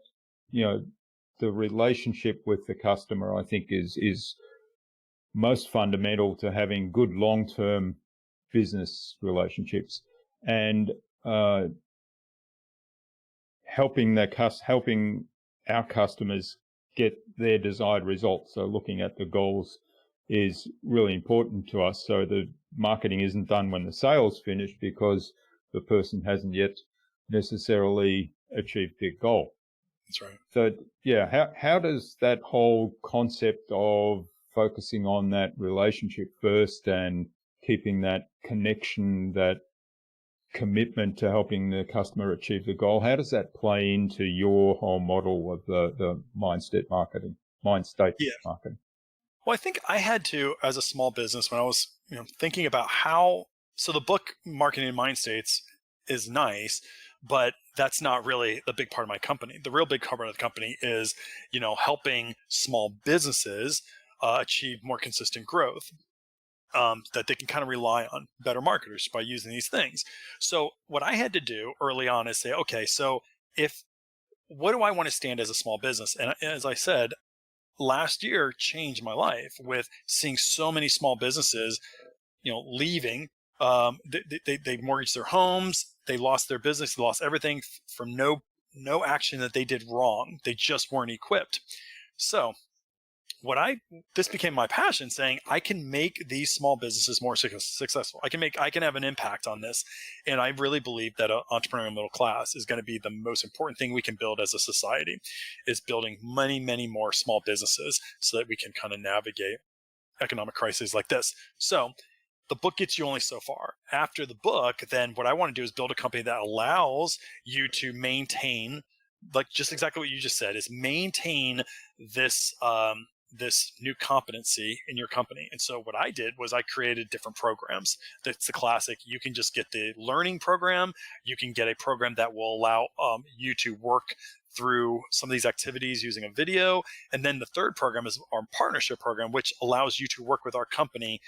the relationship with the customer, I think, is most fundamental to having good long-term business relationships, and helping our customers get their desired results. So looking at the goals is really important to us. So the marketing isn't done when the sale's finished, because the person hasn't yet necessarily achieved their goal. That's right. So yeah, how does that whole concept of focusing on that relationship first and keeping that connection, that commitment to helping the customer achieve the goal, how does that play into your whole model of the Mindstate marketing? Well, I think I had to, as a small business, when I was thinking about how, so the book Marketing Mindstates is nice, but that's not really the big part of my company. The real big part of the company is, helping small businesses achieve more consistent growth. That they can kind of rely on better marketers by using these things. So what I had to do early on is say, okay, so what do I want to stand as a small business? And as I said, last year changed my life with seeing so many small businesses, leaving. They mortgaged their homes, they lost their business, they lost everything from no action that they did wrong. They just weren't equipped. So this became my passion, saying I can make these small businesses more successful. I can have an impact on this. And I really believe that an entrepreneurial middle class is going to be the most important thing we can build as a society, is building many, many more small businesses so that we can kind of navigate economic crises like this. So the book gets you only so far. After the book, then what I want to do is build a company that allows you to maintain, like just exactly what you just said, is maintain this this new competency in your company. And so what I did was I created different programs. That's the classic. You can just get the learning program. You can get a program that will allow you to work through some of these activities using a video. And then the third program is our partnership program, which allows you to work with our company,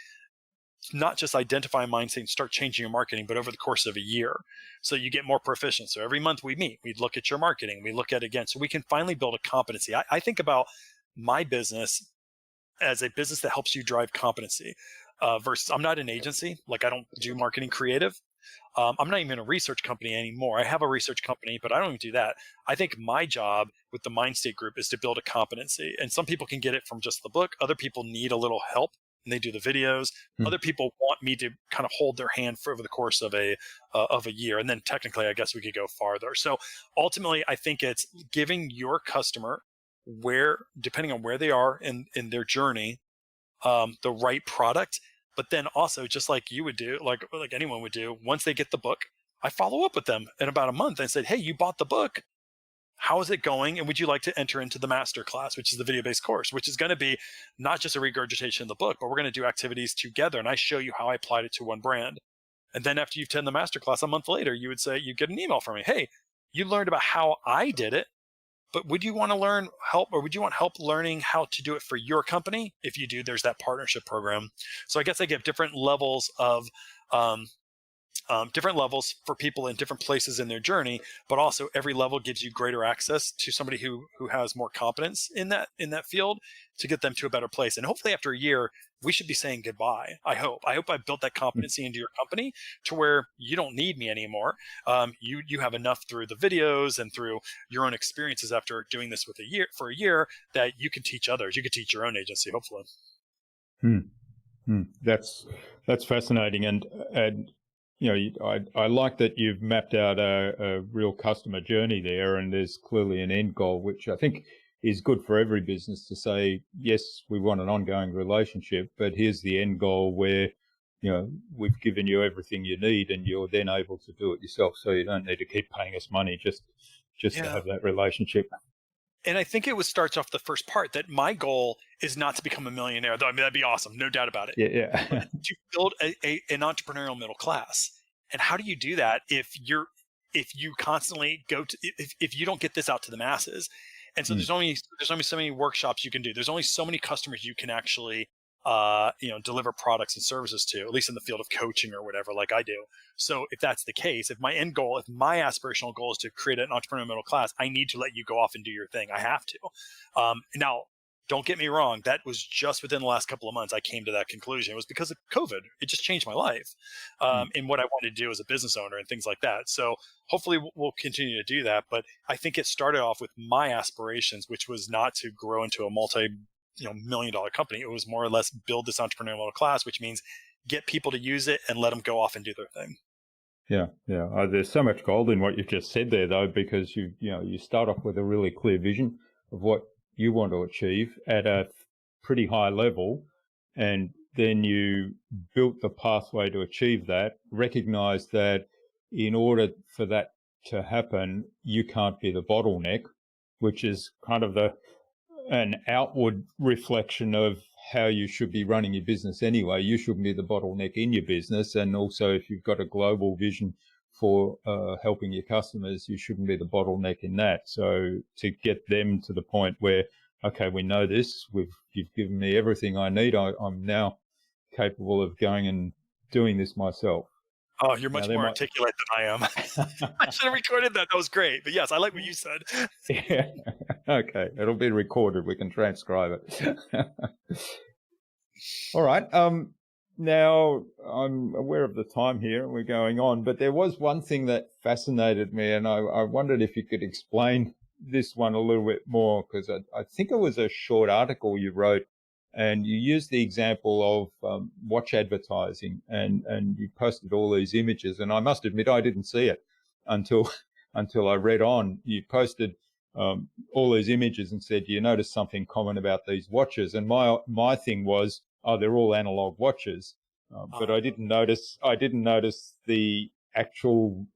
not just identify a mindset and start changing your marketing, but over the course of a year. So you get more proficient. So every month we meet, we look at your marketing, we look at it again. So we can finally build a competency. I think about my business as a business that helps you drive competency versus I'm not an agency. Like I don't do marketing creative. I'm not even a research company anymore. I have a research company, but I don't even do that. I think my job with the Mindstate Group is to build a competency. And some people can get it from just the book. Other people need a little help and they do the videos. Other people want me to kind of hold their hand for over the course of a year. And then technically, I guess we could go farther. So ultimately, I think it's giving your customer, depending on where they are in their journey, the right product. But then also, just like you would do, like anyone would do, once they get the book, I follow up with them in about a month and said, hey, you bought the book. How is it going? And would you like to enter into the master class, which is the video-based course, which is going to be not just a regurgitation of the book, but we're going to do activities together. And I show you how I applied it to one brand. And then after you've taken the master class a month later, you would say, you get an email from me. Hey, you learned about how I did it, but would you want to learn help, or would you want help learning how to do it for your company? If you do, there's that partnership program. So I guess I give different levels for people in different places in their journey, but also every level gives you greater access to somebody who has more competence in that field to get them to a better place. And hopefully after a year, we should be saying goodbye. I hope I built that competency into your company to where you don't need me anymore. You have enough through the videos and through your own experiences after doing this for a year that you can teach others. You can teach your own agency, hopefully. That's fascinating, and I like that you've mapped out a real customer journey there, and there's clearly an end goal, which I think is good for every business to say, yes, we want an ongoing relationship, but here's the end goal where we've given you everything you need, and you're then able to do it yourself, so you don't need to keep paying us money just to have that relationship. And I think it starts off the first part that my goal is not to become a millionaire. Though, I mean, that'd be awesome, no doubt about it. Yeah. To build an entrepreneurial middle class. And how do you do that if you constantly if you don't get this out to the masses? And so there's only so many workshops you can do. There's only so many customers you can actually deliver products and services to, at least in the field of coaching or whatever, like I do. So if that's the case, if my aspirational goal is to create an entrepreneurial middle class, I need to let you go off and do your thing. I have to. Now, don't get me wrong. That was just within the last couple of months I came to that conclusion. It was because of COVID. It just changed my life and what I wanted to do as a business owner and things like that. So hopefully we'll continue to do that. But I think it started off with my aspirations, which was not to grow into a multi-million-dollar company. It was more or less build this entrepreneurial middle class, which means get people to use it and let them go off and do their thing. Yeah. There's so much gold in what you've just said there, though, because you start off with a really clear vision of what you want to achieve at a pretty high level, and then you built the pathway to achieve that, recognize that in order for that to happen, you can't be the bottleneck, which is kind of an outward reflection of how you should be running your business anyway. You shouldn't be the bottleneck in your business. And also, if you've got a global vision for helping your customers, you shouldn't be the bottleneck in that. So to get them to the point where, okay, we know this, you've given me everything I need, I'm now capable of going and doing this myself. Oh, you're much more articulate than I am. I should have recorded that. That was great. But yes, I like what you said. Yeah. Okay. It'll be recorded. We can transcribe it. All right. Now, I'm aware of the time here and we're going on, but there was one thing that fascinated me, and I wondered if you could explain this one a little bit more, because I think it was a short article you wrote, and you used the example of watch advertising, and you posted all these images, and I must admit I didn't see it until I read on. You posted all these images and said, you notice something common about these watches? And my thing was, they're all analog watches, but I didn't notice the actual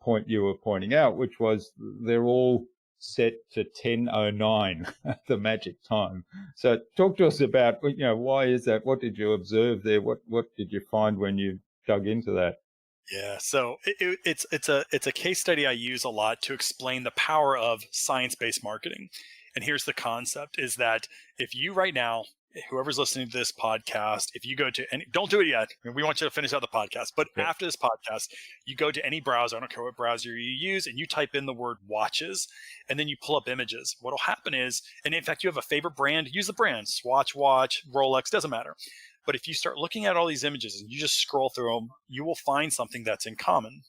point you were pointing out, which was they're all set to 10:09, the magic time. So talk to us about, why is that? What did you observe there? What did you find when you dug into that? Yeah, so it's a case study I use a lot to explain the power of science-based marketing. And here's the concept: is that if you right now, whoever's listening to this podcast, if you go to any, don't do it yet. We want you to finish out the podcast. But after this podcast, you go to any browser, I don't care what browser you use, and you type in the word watches, and then you pull up images. What'll happen is, and in fact, you have a favorite brand, use the brand, Swatch watch, Rolex, doesn't matter. But if you start looking at all these images and you just scroll through them, you will find something that's in common.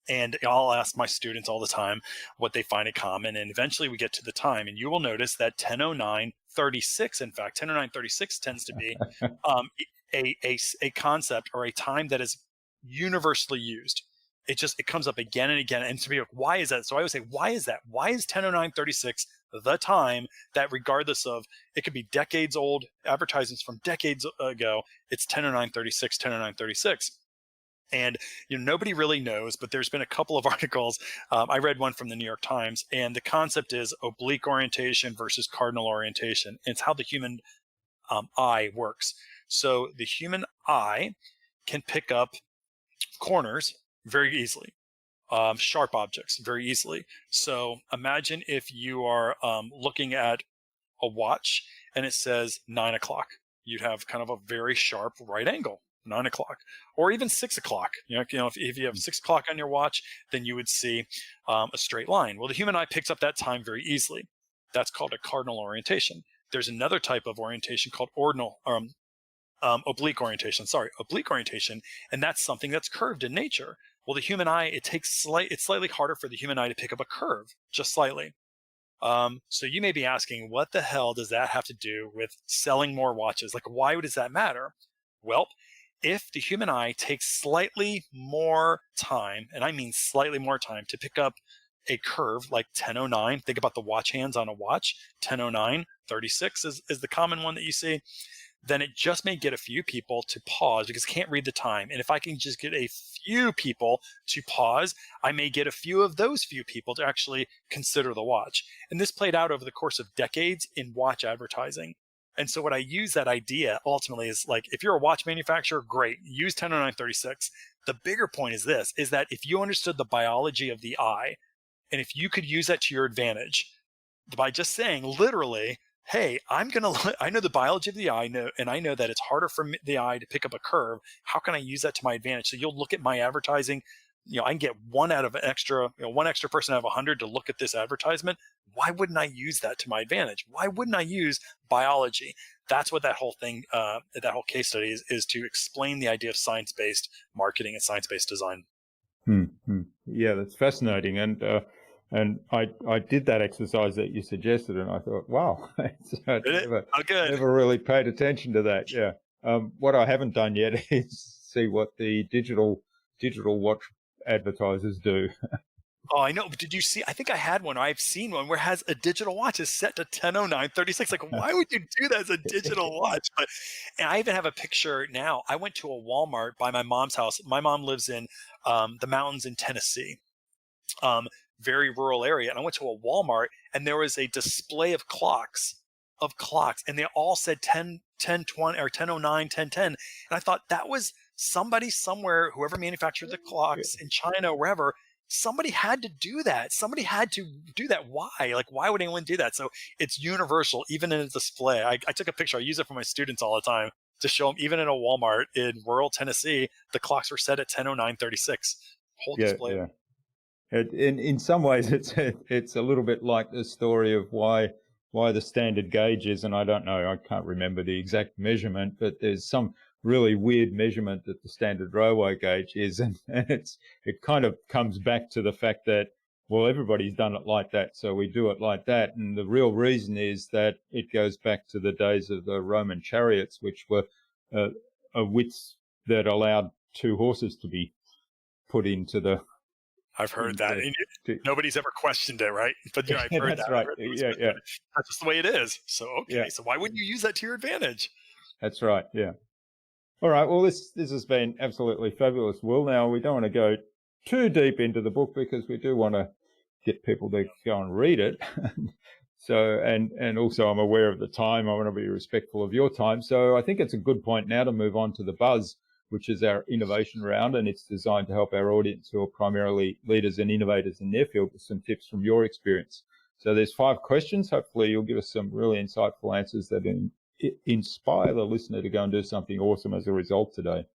And I'll ask my students all the time what they find in common. And eventually we get to the time, and you will notice that 10:09:36, in fact, 10:09:36 tends to be a concept or a time that is universally used. It comes up again and again. And to me, why is that? So I always say, why is that? Why is 10:09:36 the time that, regardless of, it could be decades old advertisements from decades ago, it's 10:09:36, 10:09:36. And nobody really knows, but there's been a couple of articles. I read one from the New York Times, and the concept is oblique orientation versus cardinal orientation. It's how the human eye works. So the human eye can pick up corners very easily, sharp objects very easily. So imagine if you are looking at a watch and it says 9 o'clock. You'd have kind of a very sharp right angle. 9 o'clock, or even 6 o'clock. If you have 6 o'clock on your watch, then you would see a straight line. Well, the human eye picks up that time very easily. That's called a cardinal orientation. There's another type of orientation called oblique orientation. Oblique orientation, and that's something that's curved in nature. Well, the human eye, it's slightly harder for the human eye to pick up a curve, just slightly. So you may be asking, what the hell does that have to do with selling more watches? Like, why does that matter? Well, if the human eye takes slightly more time, and I mean slightly more time, to pick up a curve like 10:09, think about the watch hands on a watch, 10:09, 36 is the common one that you see, then it just may get a few people to pause because it can't read the time. And if I can just get a few people to pause, I may get a few of those few people to actually consider the watch. And this played out over the course of decades in watch advertising. And so what I use that idea ultimately is like, if you're a watch manufacturer, great, use 10:09:36. The bigger point is this, is that if you understood the biology of the eye, and if you could use that to your advantage by just saying literally, hey, I know the biology of the eye, and I know that it's harder for the eye to pick up a curve. How can I use that to my advantage? So you'll look at my advertising, I can get one extra person out of 100 to look at this advertisement. Why wouldn't I use that to my advantage? Why wouldn't I use biology? That's what that whole thing, that whole case study is to explain the idea of science-based marketing and science-based design. Yeah, that's fascinating. And I did that exercise that you suggested, and I thought, wow, never really paid attention to that. Yeah. What I haven't done yet is see what the digital watch advertisers do. Oh, I know. But did you see? I think I had one. I've seen one where it has a digital watch is set to 10:09:36. Like, why would you do that as a digital watch? And I even have a picture now. I went to a Walmart by my mom's house. My mom lives in the mountains in Tennessee, very rural area. And I went to a Walmart, and there was a display of clocks, and they all said 10:20 or 10:09, 10:10. And I thought that was somebody somewhere, whoever manufactured the clocks in China or wherever. Somebody had to do that. Somebody had to do that. Why? Like, why would anyone do that? So it's universal, even in a display. I took a picture. I use it for my students all the time to show them, even in a Walmart in rural Tennessee, the clocks were set at 10:09:36. Whole display. Yeah. In some ways, it's a little bit like the story of why the standard gauge is, and I don't know, I can't remember the exact measurement, but there's some really weird measurement that the standard railway gauge is, and it kind of comes back to the fact that, well, everybody's done it like that, so we do it like that. And the real reason is that it goes back to the days of the Roman chariots, which were a width that allowed two horses to be put into the... I've heard that. Nobody's ever questioned it, right? But I've heard that's that. Right. Yeah. That's just the way it is. So, okay. So why wouldn't you use that to your advantage? That's right. Yeah. All right. Well, this has been absolutely fabulous, Will. Now, we don't want to go too deep into the book because we do want to get people to go and read it. So, and also I'm aware of the time. I want to be respectful of your time. So I think it's a good point now to move on to the buzz, which is our innovation round, and it's designed to help our audience who are primarily leaders and innovators in their field with some tips from your experience. So there's 5 questions. Hopefully you'll give us some really insightful answers that inspire the listener to go and do something awesome as a result today.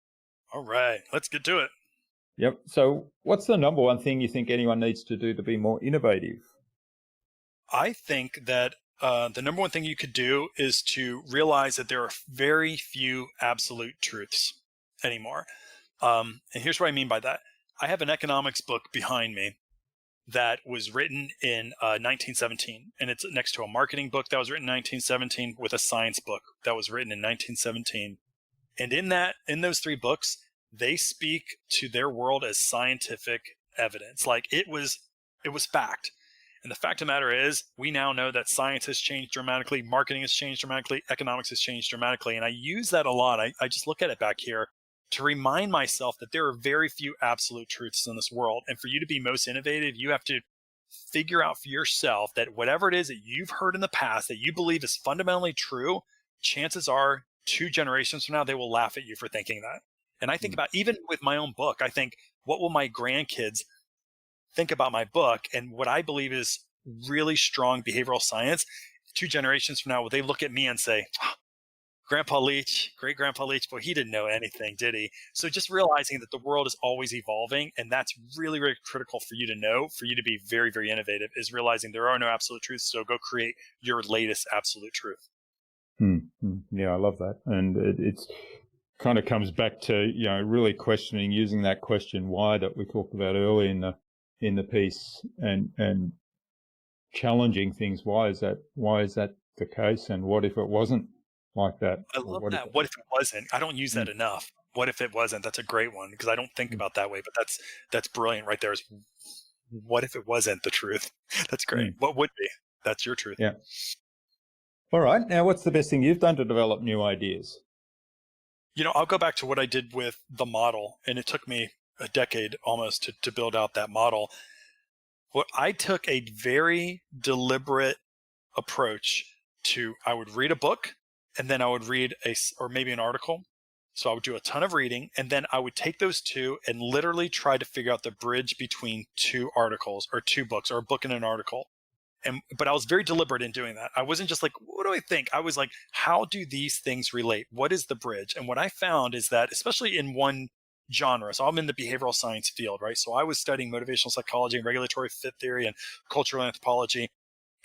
All right, let's get to it. Yep. So what's the number one thing you think anyone needs to do to be more innovative? I think that the number one thing you could do is to realize that there are very few absolute truths anymore. And here's what I mean by that. I have an economics book behind me that was written in 1917, and it's next to a marketing book that was written in 1917 with a science book that was written in 1917. And in those 3 books, they speak to their world as scientific evidence. Like it was fact. And the fact of the matter is, we now know that science has changed dramatically, marketing has changed dramatically, economics has changed dramatically. And I use that a lot. I just look at it back here to remind myself that there are very few absolute truths in this world. And for you to be most innovative, you have to figure out for yourself that whatever it is that you've heard in the past that you believe is fundamentally true, chances are 2 generations from now, they will laugh at you for thinking that. And I think about, even with my own book, I think, what will my grandkids think about my book? And what I believe is really strong behavioral science, 2 generations from now, will they look at me and say, Grandpa Leach, great-grandpa Leach, boy, he didn't know anything, did he? So just realizing that the world is always evolving, and that's really, really critical for you to know, for you to be very, very innovative, is realizing there are no absolute truths, so go create your latest absolute truth. Yeah, I love that. And it's kind of comes back to, really questioning, using that question why that we talked about early in the piece, and challenging things. Why is that the case? And what if it wasn't? like that. I Or love what if that. What if it wasn't? I don't use that mm, enough. What if it wasn't? That's a great one because I don't think mm, about that way, but that's brilliant right there. Is what if it wasn't the truth? That's great. mm. What would be? That's your truth. Yeah. All right. Now, what's the best thing you've done to develop new ideas? I'll go back to what I did with the model, and it took me a decade almost to build out that model. What I took a very deliberate approach to, I would read a book and then I would read or maybe an article. So I would do a ton of reading and then I would take those two and literally try to figure out the bridge between two articles or two books or a book and an article. But I was very deliberate in doing that. I wasn't just like, what do I think? I was like, how do these things relate? What is the bridge? And what I found is that, especially in one genre, so I'm in the behavioral science field, right? So I was studying motivational psychology and regulatory fit theory and cultural anthropology.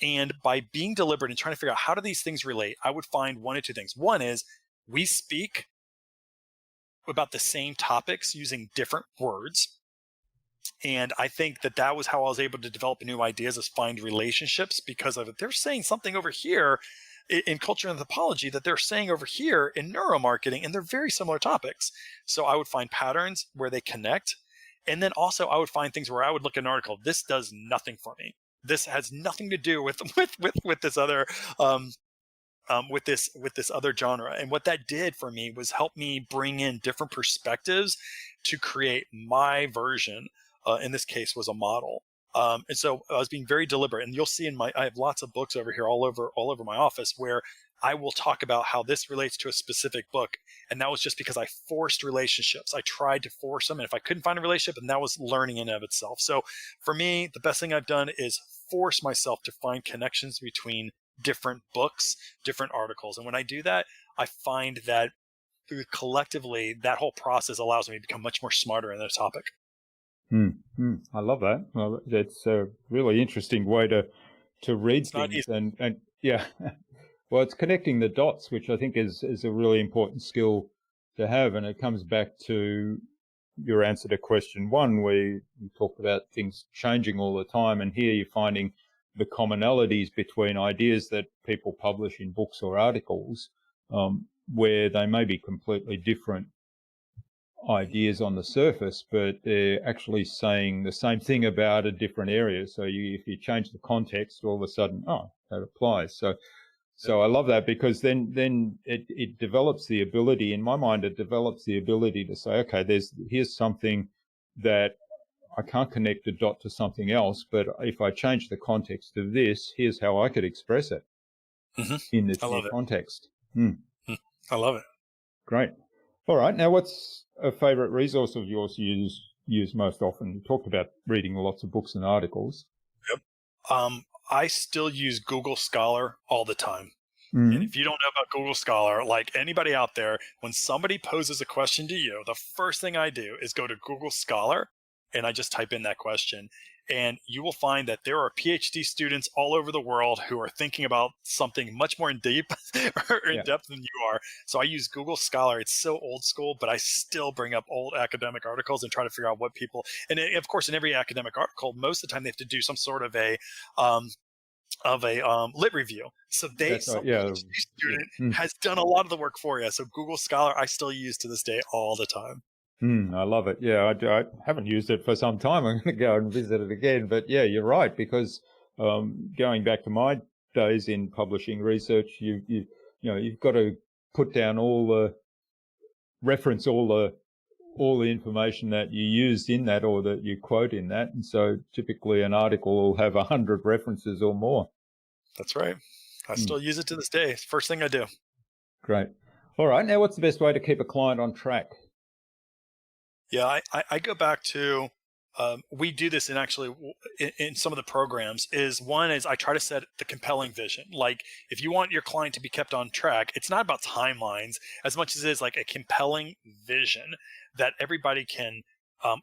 And by being deliberate and trying to figure out how do these things relate, I would find one or two things. One is we speak about the same topics using different words. And I think that was how I was able to develop new ideas, is find relationships because of it. They're saying something over here in culture anthropology that they're saying over here in neuromarketing, and they're very similar topics. So I would find patterns where they connect. And then also I would find things where I would look at an article. This does nothing for me. This has nothing to do with this other with this other genre. And what that did for me was help me bring in different perspectives to create my version. In this case, was a model. And so I was being very deliberate. And you'll see I have lots of books over here all over my office where I will talk about how this relates to a specific book. And that was just because I forced relationships. I tried to force them. And if I couldn't find a relationship, and that was learning in and of itself. So for me, the best thing I've done is force myself to find connections between different books, different articles. And when I do that, I find that collectively, that whole process allows me to become much more smarter in the topic. I love that. Well, that's a really interesting way to read It's not things, easy. and yeah, well, it's connecting the dots, which I think is a really important skill to have, and it comes back to your answer to question one, where you talked about things changing all the time, and here you're finding the commonalities between ideas that people publish in books or articles, where they may be completely different ideas on the surface, but they're actually saying the same thing about a different area. So if you change the context, all of a sudden, that applies. So I love that, because then it develops the ability, in my mind, it develops the ability to say, okay, here's something that I can't connect a dot to something else, but if I change the context of this, here's how I could express it in this I new love it. context. I love it. Great. All right. Now, what's a favorite resource of yours you use most often? You talked about reading lots of books and articles. Yep. I still use Google Scholar all the time. And if you don't know about Google Scholar, like anybody out there, when somebody poses a question to you, the first thing I do is go to Google Scholar and I just type in that question. And you will find that there are PhD students all over the world who are thinking about something much more in depth than you are. So I use Google Scholar. It's so old school, but I still bring up old academic articles and try to figure out what people, and of course, in every academic article, most of the time they have to do some sort of a lit review. So PhD student has done a lot of the work for you. So Google Scholar, I still use to this day all the time. I love it. Yeah, I haven't used it for some time. I'm going to go and visit it again. But yeah, you're right, because going back to my days in publishing research, you've got to put down reference all the information that you used in that or that you quote in that. And so typically an article will have 100 references or more. That's right. I still use it to this day. It's the first thing I do. Great. All right. Now, what's the best way to keep a client on track? Yeah, I go back to, we do this in some of the programs, one is I try to set the compelling vision. Like if you want your client to be kept on track, it's not about timelines as much as it is like a compelling vision that everybody can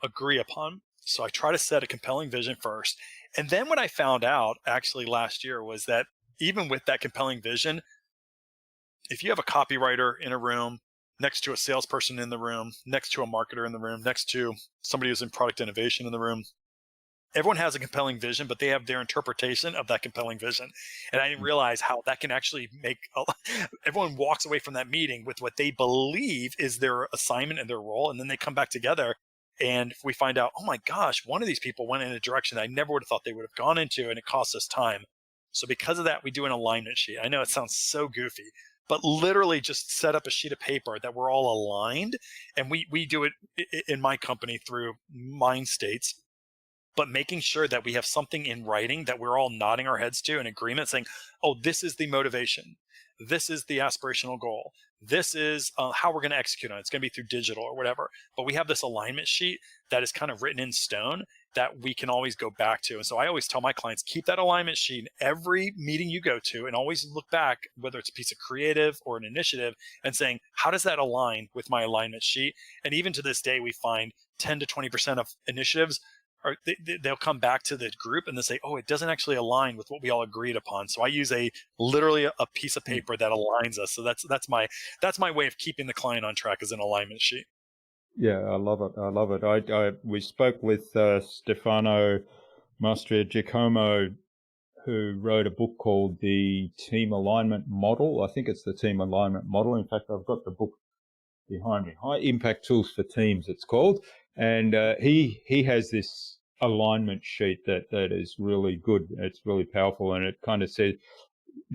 agree upon. So I try to set a compelling vision first. And then what I found out actually last year was that even with that compelling vision, if you have a copywriter in a room, next to a salesperson in the room, next to a marketer in the room, next to somebody who's in product innovation in the room, everyone has a compelling vision, but they have their interpretation of that compelling vision. And I didn't realize how that can actually make everyone walks away from that meeting with what they believe is their assignment and their role. And then they come back together and we find out, oh my gosh, one of these people went in a direction I never would have thought they would have gone into, and it cost us time. So because of that, we do an alignment sheet. I know it sounds so goofy, but literally just set up a sheet of paper that we're all aligned. And we do it in my company through Mindstates, but making sure that we have something in writing that we're all nodding our heads to in agreement, saying, oh, this is the motivation. This is the aspirational goal. This is how we're going to execute on it. It's going to be through digital or whatever. But we have this alignment sheet that is kind of written in stone that we can always go back to. And so I always tell my clients, keep that alignment sheet in every meeting you go to, and always look back, whether it's a piece of creative or an initiative, and saying, how does that align with my alignment sheet? And even to this day, we find 10 to 20% of initiatives or they'll come back to the group and they'll say, oh, it doesn't actually align with what we all agreed upon. So I use literally a piece of paper that aligns us. So that's my way of keeping the client on track, as an alignment sheet. Yeah, I love it. I love it. We spoke with Stefano Mastriagiacomo, who wrote a book called The Team Alignment Model. I think it's the Team Alignment Model. In fact, I've got the book behind me. High Impact Tools for Teams, it's called. And he has this alignment sheet that is really good. It's really powerful, and it kind of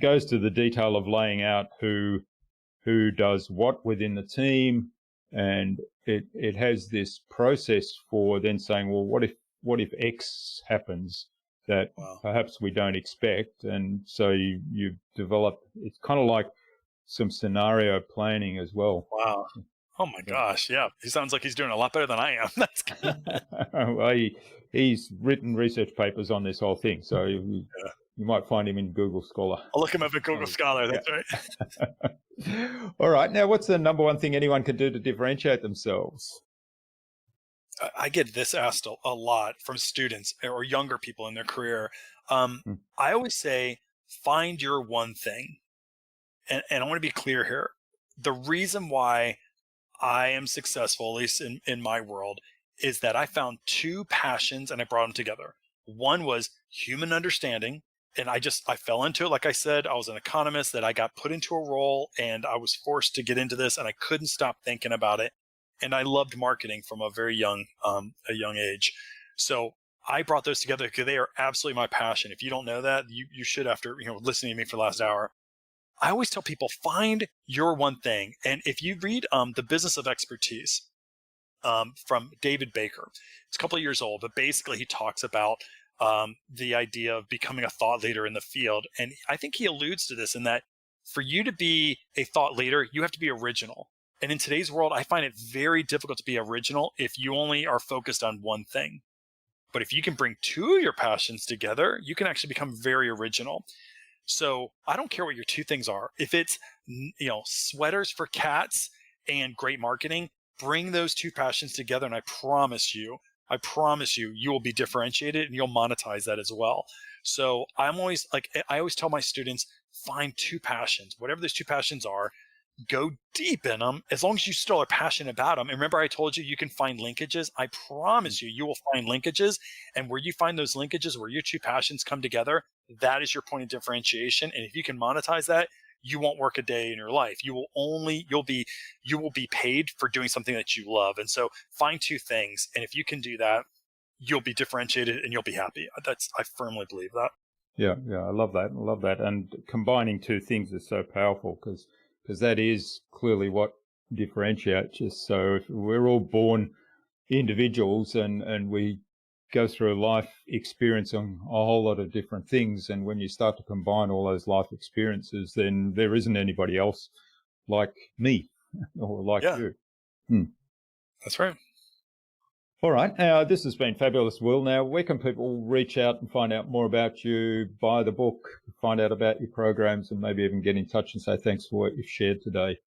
goes to the detail of laying out who does what within the team, and it has this process for then saying, well, what if X happens that perhaps we don't expect, and so you develop. It's kind of like some scenario planning as well. Wow. Oh my gosh, yeah. He sounds like he's doing a lot better than I am. That's good. Well, he's written research papers on this whole thing, so you might find him in Google Scholar. I'll look him up at Google Scholar, that's right. All right, now what's the number one thing anyone can do to differentiate themselves? I get this asked a lot from students or younger people in their career. I always say, find your one thing. And I want to be clear here. The reason why I am successful, at least in my world, is that I found two passions and I brought them together. One was human understanding, and I fell into it. Like I said, I was an economist that I got put into a role and I was forced to get into this, and I couldn't stop thinking about it. And I loved marketing from a very young age. So I brought those together because they are absolutely my passion. If you don't know that, you should, after listening to me for the last hour. I always tell people, find your one thing. And if you read The Business of Expertise from David Baker, it's a couple of years old, but basically he talks about the idea of becoming a thought leader in the field. And I think he alludes to this in that for you to be a thought leader, you have to be original. And in today's world, I find it very difficult to be original if you only are focused on one thing. But if you can bring two of your passions together, you can actually become very original. So I don't care what your two things are. If it's, sweaters for cats and great marketing, bring those two passions together. And I promise you, you will be differentiated and you'll monetize that as well. So I always tell my students, find two passions, whatever those two passions are, go deep in them as long as you still are passionate about them. And remember, I told you can find linkages. I promise you will find linkages. And where you find those linkages, where your two passions come together, that is your point of differentiation. And if you can monetize that, you won't work a day in your life. You will be paid for doing something that you love. And so find two things. And if you can do that, you'll be differentiated and you'll be happy. I firmly believe that. Yeah. I love that. And combining two things is so powerful because that is clearly what differentiates us. So if we're all born individuals and we go through life experiencing a whole lot of different things. And when you start to combine all those life experiences, then there isn't anybody else like me or like you. That's right. All right. This has been fabulous, Will. Now, where can people reach out and find out more about you, buy the book, find out about your programs, and maybe even get in touch and say thanks for what you've shared today?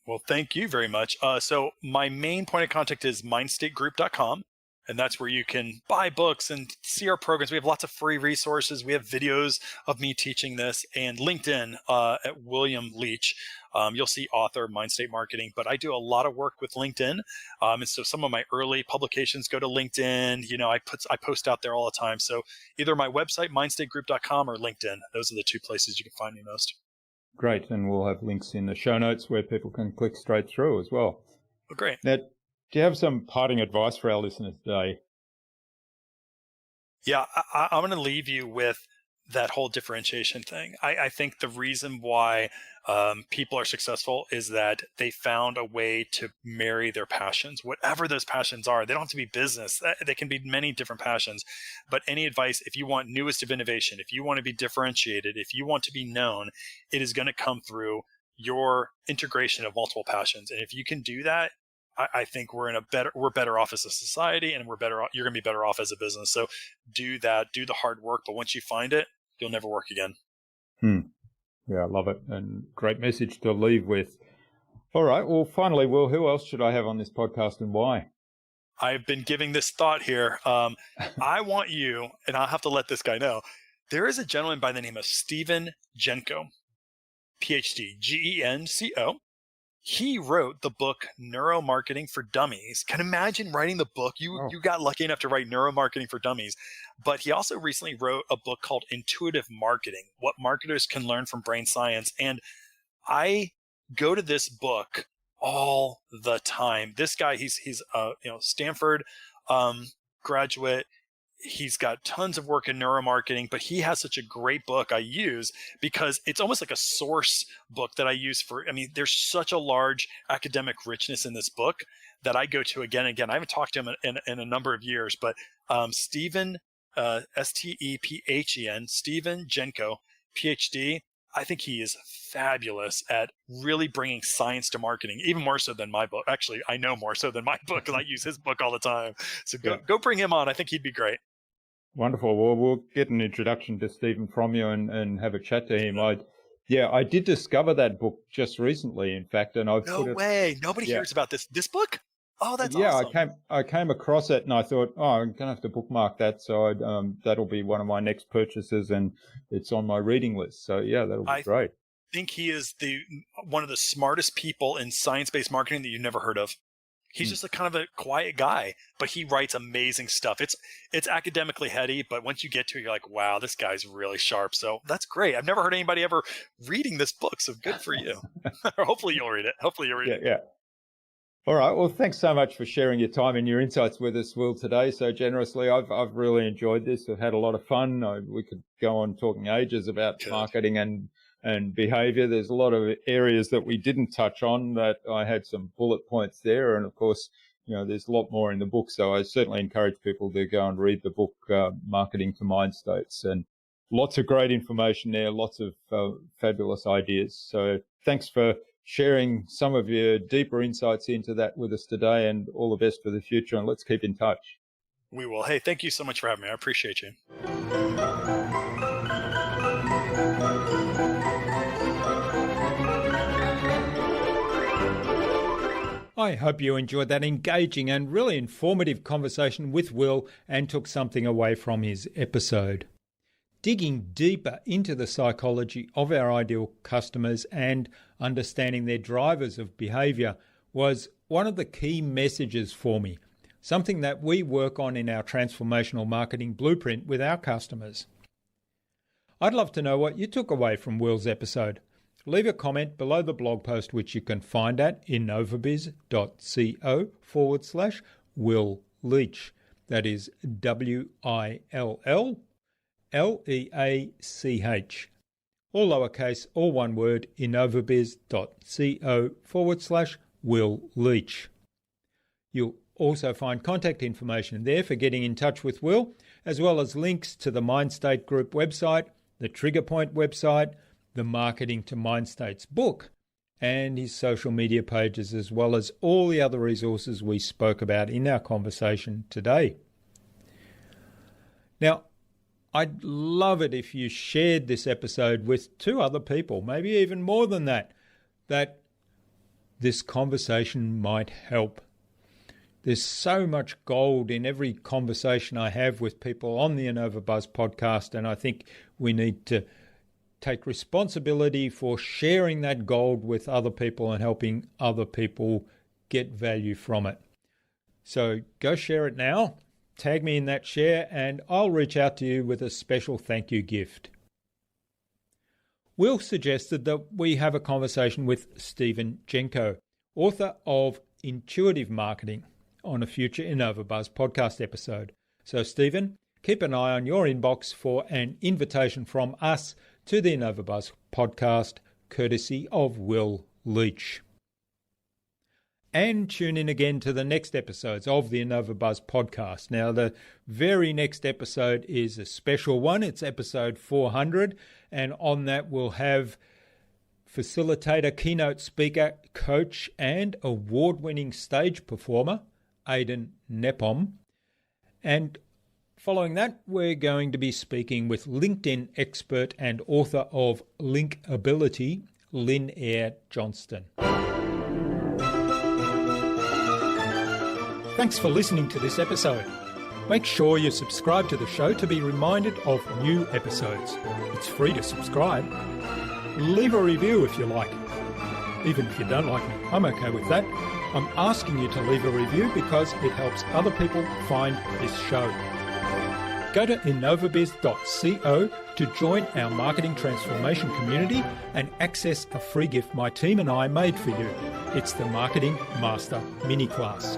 Well, thank you very much. So my main point of contact is mindstategroup.com. And that's where you can buy books and see our programs. We have lots of free resources. We have videos of me teaching this, and LinkedIn at William Leach. You'll see author, Mindstate Marketing, but I do a lot of work with LinkedIn. And so some of my early publications go to LinkedIn. I post out there all the time. So either my website, mindstategroup.com, or LinkedIn. Those are the two places you can find me most. Great. And we'll have links in the show notes where people can click straight through as well. Oh, great. Now, do you have some parting advice for our listeners today? Yeah, I'm going to leave you with that whole differentiation thing. I think the reason why people are successful is that they found a way to marry their passions, whatever those passions are. They don't have to be business. They can be many different passions. But any advice, if you want newest of innovation, if you want to be differentiated, if you want to be known, it is going to come through your integration of multiple passions. And if you can do that, I think we're better off as a society, and you're going to be better off as a business. So do that, do the hard work. But once you find it, you'll never work again. Yeah, I love it. And great message to leave with. All right. Well, finally, Will, who else should I have on this podcast and why? I've been giving this thought here. I want you, and I'll have to let this guy know, there is a gentleman by the name of Stephen Genko, PhD, Genco. He wrote the book Neuromarketing for Dummies. Can you imagine writing the book? You got lucky enough to write Neuromarketing for Dummies. But he also recently wrote a book called Intuitive Marketing, What Marketers Can Learn from Brain Science. And I go to this book all the time. This guy, he's a Stanford graduate. He's got tons of work in neuromarketing, but he has such a great book I use because it's almost like a source book that I use there's such a large academic richness in this book that I go to again and again. I haven't talked to him in a number of years, but Stephen, Stephen, Stephen Genko, PhD, I think he is fabulous at really bringing science to marketing, even more so than my book. Actually, I know more so than my book because I use his book all the time. So go bring him on. I think he'd be great. Wonderful. Well, we'll get an introduction to Stephen from you and have a chat to him. I did discover that book just recently, in fact, and I've No way. Nobody hears about this book? Oh, that's awesome. I came across it and I thought, I'm going to have to bookmark that. So that'll be one of my next purchases, and it's on my reading list. So yeah, that'll be great. I think he is one of the smartest people in science-based marketing that you've never heard of. He's just a kind of a quiet guy, but he writes amazing stuff. It's academically heady, but once you get to it, you're like, wow, this guy's really sharp. So that's great. I've never heard anybody ever reading this book, so good for you. Hopefully you'll read it. Yeah. All right. Well, thanks so much for sharing your time and your insights with us, Will, today so generously. I've really enjoyed this. I've had a lot of fun. We could go on talking ages about marketing and behavior. There's a lot of areas that we didn't touch on that I had some bullet points there. And of course, there's a lot more in the book. So I certainly encourage people to go and read the book, Marketing to Mindstates, and lots of great information there, lots of fabulous ideas. So thanks for sharing some of your deeper insights into that with us today, and all the best for the future. And let's keep in touch. We will. Hey, thank you so much for having me. I appreciate you. I hope you enjoyed that engaging and really informative conversation with Will and took something away from his episode. Digging deeper into the psychology of our ideal customers and understanding their drivers of behaviour was one of the key messages for me, something that we work on in our transformational marketing blueprint with our customers. I'd love to know what you took away from Will's episode. Leave a comment below the blog post, which you can find at innovabuzz.co/Will Leach. That is WILLLEACH. All lowercase, all one word, innovabiz.co/Will Leach. You'll also find contact information there for getting in touch with Will, as well as links to the Mindstate Group website, the TriggerPoint website, the Marketing to Mindstates book, and his social media pages, as well as all the other resources we spoke about in our conversation today. Now, I'd love it if you shared this episode with 2 other people, maybe even more than that this conversation might help. There's so much gold in every conversation I have with people on the InnovaBuzz podcast, and I think we need to take responsibility for sharing that gold with other people and helping other people get value from it. So go share it now, tag me in that share, and I'll reach out to you with a special thank you gift. Will suggested that we have a conversation with Stephen Jenko, author of Intuitive Marketing, on a future InnovaBuzz podcast episode. So Stephen, keep an eye on your inbox for an invitation from us to the InnovaBuzz podcast, courtesy of Will Leach. And tune in again to the next episodes of the InnovaBuzz podcast. Now, the very next episode is a special one. It's episode 400, and on that we'll have facilitator, keynote speaker, coach, and award-winning stage performer, Aidan Nepom. And following that, we're going to be speaking with LinkedIn expert and author of Linkability, Lynn Eyre Johnston. Thanks for listening to this episode. Make sure you subscribe to the show to be reminded of new episodes. It's free to subscribe. Leave a review if you like. Even if you don't like me, I'm okay with that. I'm asking you to leave a review because it helps other people find this show. Go to innovabiz.co to join our marketing transformation community and access a free gift my team and I made for you. It's the Marketing Master Mini Class.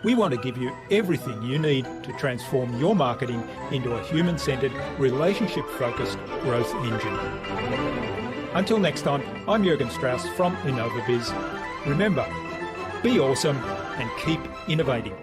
We want to give you everything you need to transform your marketing into a human-centered, relationship-focused growth engine. Until next time, I'm Jürgen Strauss from InnovaBiz. Remember, be awesome and keep innovating.